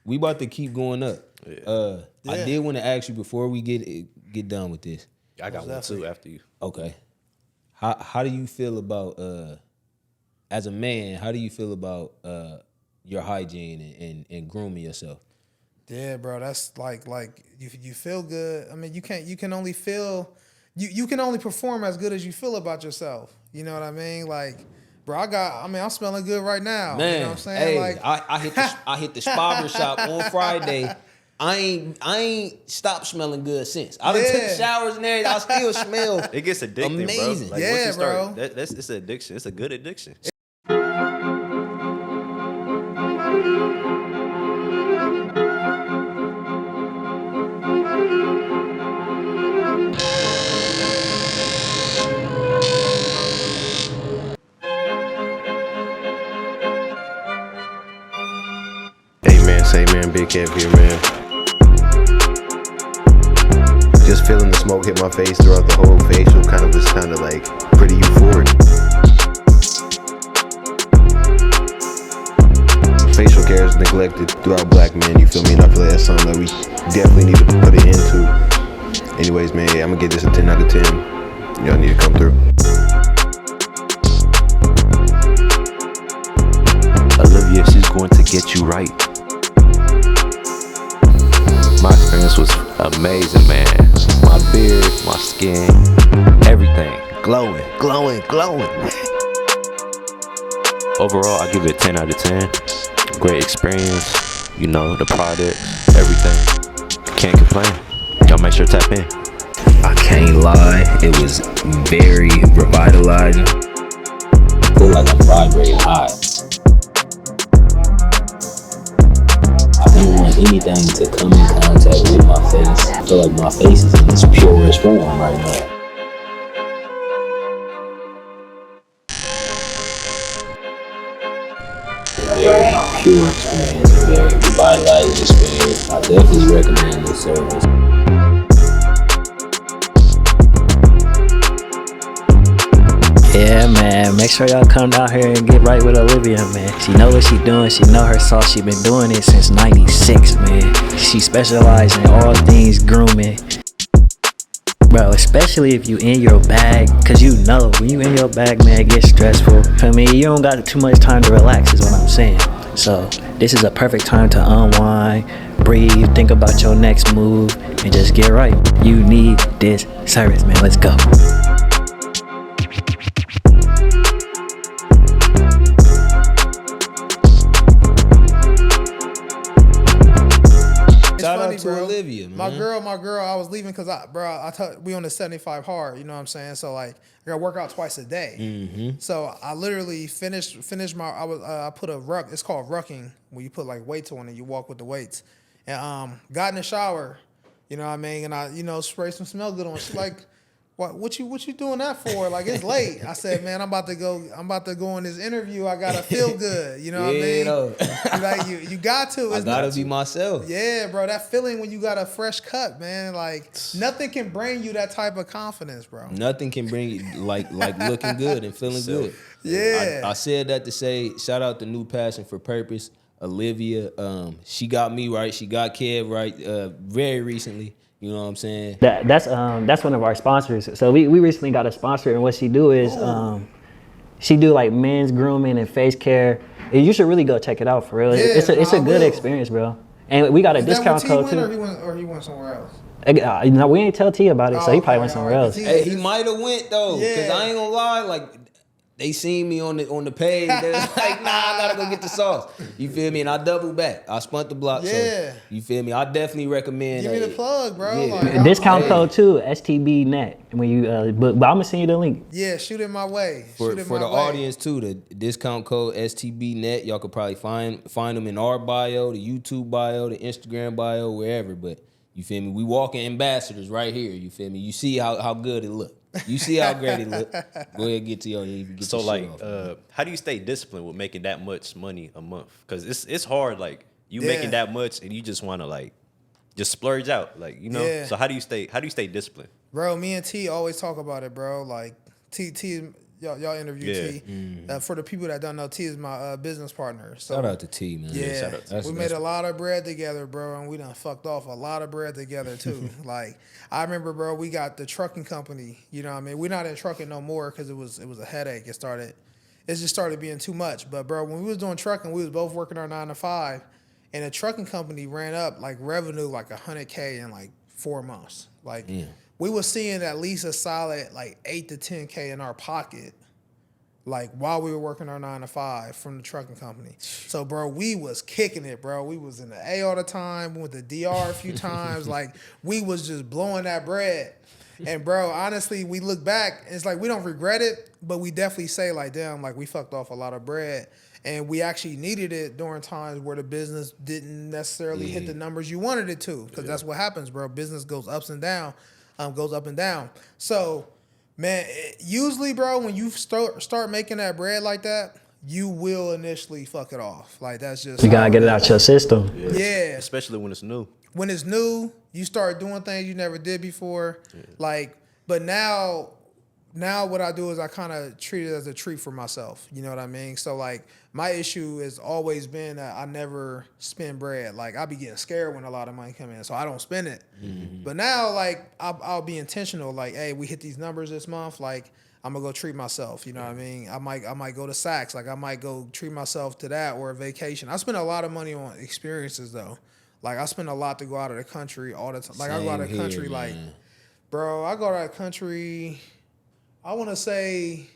we about to keep going up. I did want to ask you before we get done with this. I got one too after you. Okay. How do you feel about as a man, how do you feel about your hygiene and grooming yourself? Yeah, bro, that's like you feel good. I mean, you can only perform as good as you feel about yourself. You know what I mean? Like, bro, I'm smelling good right now. Man, you know what I'm saying? Hey, like I hit the barber shop on Friday. I ain't stopped smelling good since. I done took showers and everything. I still smell. It gets addicting, amazing. bro. Like, once you start, it's an addiction. It's a good addiction. Say man, Big Kev here, man. Just feeling the smoke hit my face throughout the whole facial, kind of was kind of like pretty euphoric. Facial care is neglected throughout black men, you feel me? And I feel like that's something that we definitely need to put it into. Anyways, man, yeah, I'm gonna give this a 10 out of 10. Y'all need to come through. Olivia, she's going to get you right. My experience was amazing, man. My beard, my skin, everything. Glowing. Overall, I give it a 10 out of 10. Great experience, you know, the product, everything. Can't complain. Y'all make sure to tap in. I can't lie, it was very revitalizing. Feel like I'm vibrating high. I don't want anything to come in contact with my face. I feel like my face is in its purest form right now. Very pure experience, very revitalizing experience. I definitely recommend this service. Yeah, man. Make sure y'all come down here and get right with Olivia, man. She know what she doing. She know her sauce. She been doing it since '96, man. She specializes in all things grooming. Bro, especially if you in your bag, cause you know when you in your bag, man, it gets stressful. For me, you don't got too much time to relax is what I'm saying. So this is a perfect time to unwind, breathe, think about your next move, and just get right. You need this service, man. Let's go. Shout funny, out to bro. Olivia, man. My girl, I was leaving because we on the 75 hard, you know what I'm saying? So like, I gotta work out twice a day. Mm-hmm. So I literally finished I put a ruck. It's called rucking, where you put like weights on it. You walk with the weights, and got in the shower, you know what I mean? And I spray some smell good on. She's like, what you doing that for? Like, it's late. I said, man, I'm about to go in this interview. I gotta feel good. You know what I mean? No. Like you got to. I gotta be myself. Yeah, bro. That feeling when you got a fresh cut, man. Like nothing can bring you that type of confidence, bro. Nothing can bring you like looking good and feeling good. Yeah. I said that to say shout out to New Passion for Purpose, Olivia. She got me right. She got Kev right very recently. You know what I'm saying? That's one of our sponsors. So we recently got a sponsor, and what she do is she do like men's grooming and face care. And you should really go check it out for real. Yeah, it's a good experience, bro. And we got a discount code too. Or he went somewhere else. No, we ain't tell T about it, so he probably went somewhere else. Hey, he might have went though, because Yeah. I ain't gonna lie, like they seen me on the page. They're like, nah, I gotta go get the sauce. You feel me? And I doubled back. I spun the block. Yeah. So you feel me? I definitely recommend. Give me the plug, bro. Yeah. Like, Discount code too, STB net. When you but I'm gonna send you the link. Yeah, shoot it my way. For the audience too, the discount code STBnet, y'all could probably find them in our bio, the YouTube bio, the Instagram bio, wherever. But you feel me? We walking ambassadors right here. You feel me? You see how good it look. You see how great it look. Go ahead and get to your. So like, how do you stay disciplined with making that much money a month? Because it's hard. Like you making that much and you just want to like just splurge out. Like Yeah. So how do you stay disciplined? Bro, me and T always talk about it, bro. Like T, y'all interview T. For the people that don't know, T is my business partner. So shout out to T, man. yeah, shout out to we made a lot of bread together, bro, and we done fucked off a lot of bread together too. Like I remember, bro, we got the trucking company. You know what I mean? We're not in trucking no more because it was a headache. It just started being too much. But bro, when we was doing trucking, we was both working our 9 to 5, and the trucking company ran up like revenue like $100K in like 4 months. Like we was seeing at least a solid like 8 to 10K in our pocket, like while we were working our 9 to 5 from the trucking company. So bro, we was kicking it, bro. We was in the A all the time, went to DR a few times. Like we was just blowing that bread. And bro, honestly, we look back, it's like we don't regret it, but we definitely say like, damn, like we fucked off a lot of bread. And we actually needed it during times where the business didn't necessarily hit the numbers you wanted it to. Because that's what happens, bro. Business goes up and down. So, man, usually, bro, when you start making that bread like that, you will initially fuck it off. Like that's just You gotta get it out your system. Yeah. Especially when it's new. When it's new, you start doing things you never did before. Like, but now, now what I do is I kind of treat it as a treat for myself. You know what I mean? So like my issue has always been that I never spend bread. Like I be getting scared when a lot of money come in, so I don't spend it. But now like I'll be intentional. Like, hey, we hit these numbers this month. Like I'm gonna go treat myself. You know what I mean? I might go to Saks. Like I might go treat myself to that or a vacation. I spend a lot of money on experiences though. Like I spend a lot to go out of the country all the time. Like I go out of the country like, bro, I go out of the country. I want to say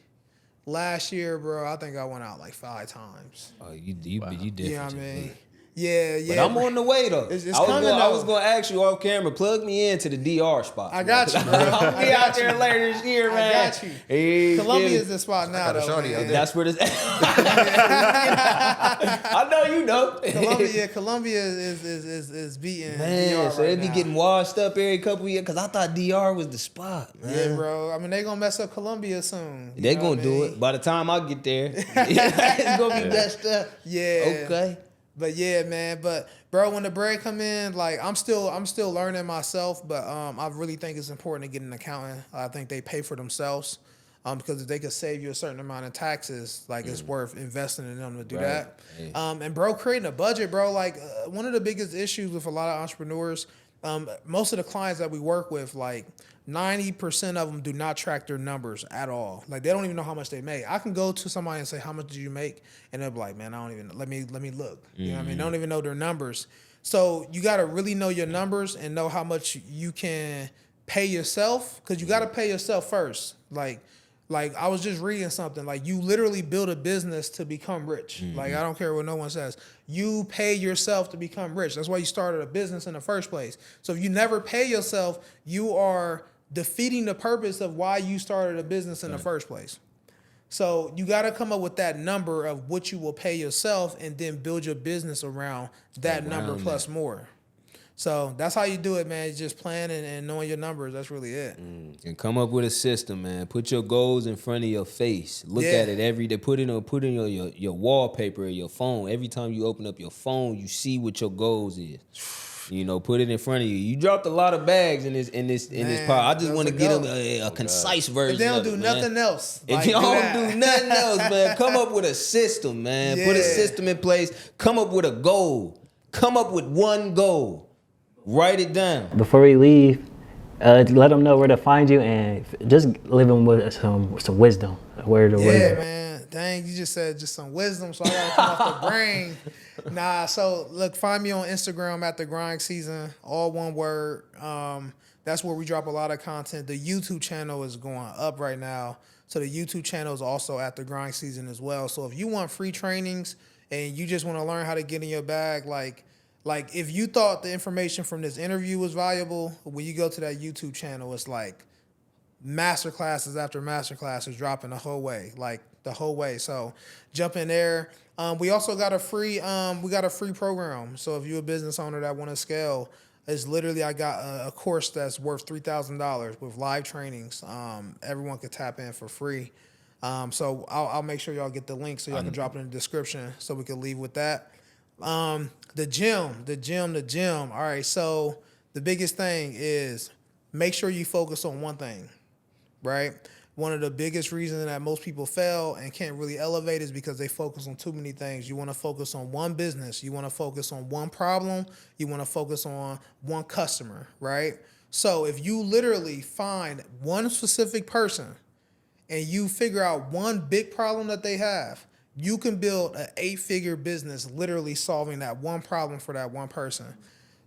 last year, bro, I think I went out like 5 times. Oh, you different. You know what I mean? Yeah. But I'm on the way though. It's I was going to ask you off camera, plug me into the DR spot. I got you, bro. I'll be out there later this year, man. I got you. Hey, Columbia is the spot now, though. shorty out there. That's where this. I know you know. Columbia is beating Man, DR so right they be now. getting washed up every couple of years because I thought DR was the spot, man. Yeah, bro. I mean, they gonna mess up Columbia soon. They gonna do it. By the time I get there, it's gonna be messed up. Yeah. Okay. But yeah, man. But bro, when the bread come in, like I'm still learning myself. But I really think it's important to get an accountant. I think they pay for themselves. Because if they could save you a certain amount of taxes, like it's worth investing in them to do that. Yeah. And bro, creating a budget, bro. Like one of the biggest issues with a lot of entrepreneurs, most of the clients that we work with, like 90% of them do not track their numbers at all. Like they don't even know how much they make. I can go to somebody and say, "How much did you make?" And they'll be like, "Man, I don't even. Let me look." You know what I mean? They don't even know their numbers. So you got to really know your numbers and know how much you can pay yourself, because you got to pay yourself first. Like I was just reading something, like you literally build a business to become rich. Like I don't care what no one says. You pay yourself to become rich. That's why you started a business in the first place. So if you never pay yourself, you are defeating the purpose of why you started a business in the first place. So you got to come up with that number of what you will pay yourself and then build your business around that number plus more. So that's how you do it, man. It's just planning and knowing your numbers. That's really it. And come up with a system, man. Put your goals in front of your face. Look at it every day. Put it on your wallpaper or your phone. Every time you open up your phone, you see what your goals is. You know, put it in front of you. You dropped a lot of bags in this part. I just want to get them a concise version. If they don't of do it, nothing man. else, If you don't do nothing else, man, come up with a system, man. Put a system in place. Come up with a goal. Come up with one goal. Write it down. Before we leave, let them know where to find you and just leave them with some wisdom. Where to Yeah, man. Dang, you just said just some wisdom, so I gotta come off the brain. Nah, so look, find me on Instagram at The Grind Season, all one word. That's where we drop a lot of content. The YouTube channel is going up right now, so the YouTube channel is also at The Grind Season as well. So if you want free trainings and you just want to learn how to get in your bag, like if you thought the information from this interview was valuable, when you go to that YouTube channel, it's like master classes after master classes dropping the whole way. So jump in there. We also got a free program. So if you're a business owner that want to scale, it's literally, I got a course that's worth $3,000 with live trainings. Everyone could tap in for free. So I'll make sure y'all get the link so y'all can drop it in the description so we can leave with that. The gym. All right. So the biggest thing is make sure you focus on one thing, right? One of the biggest reasons that most people fail and can't really elevate is because they focus on too many things. You want to focus on one business. You want to focus on one problem. You want to focus on one customer, right? So if you literally find one specific person and you figure out one big problem that they have, you can build an 8-figure business literally solving that one problem for that one person.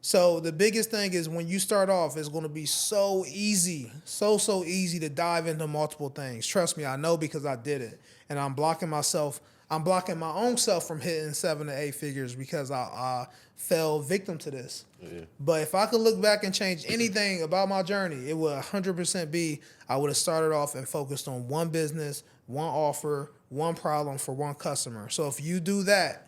So the biggest thing is when you start off, it's going to be so easy, so easy to dive into multiple things. Trust me, I know because I did it. And I'm blocking my own self from hitting 7 to 8 figures because I fell victim to this. Yeah. But if I could look back and change anything about my journey, it would 100% be I would have started off and focused on one business, one offer, one problem for one customer. So if you do that,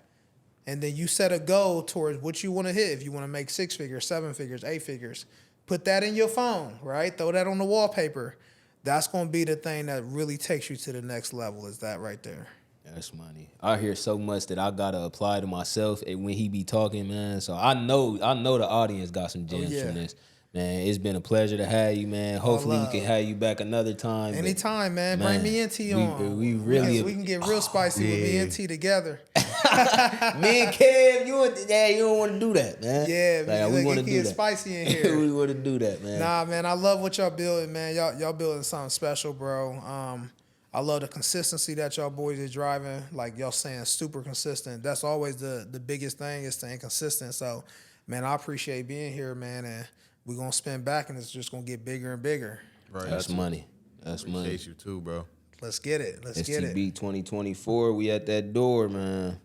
and then you set a goal towards what you want to hit, if you want to make 6 figures, 7 figures, 8 figures, put that in your phone, right? Throw that on the wallpaper. That's going to be the thing that really takes you to the next level, is that right there. That's money. I hear so much that I gotta apply to myself when he be talking, man. So I know the audience got some gems from this. Man, it's been a pleasure to have you, man. Hopefully we can have you back another time. Anytime, man. Bring me and T on. We we can get real spicy with me and T together. Me and Kev, you don't want to do that, man. Yeah, like, we want to do that. Spicy in here. We want to do that, man. Nah, man, I love what y'all building, man. Y'all building something special, bro. I love the consistency that y'all boys is driving. Like y'all saying, super consistent. That's always the biggest thing is staying consistent. So, man, I appreciate being here, man, and we're gonna spin back, and it's just gonna get bigger and bigger. Right. That's money. That's money. Appreciate you too, bro. Let's get it. Let's get it. STB 2024, we at that door, man.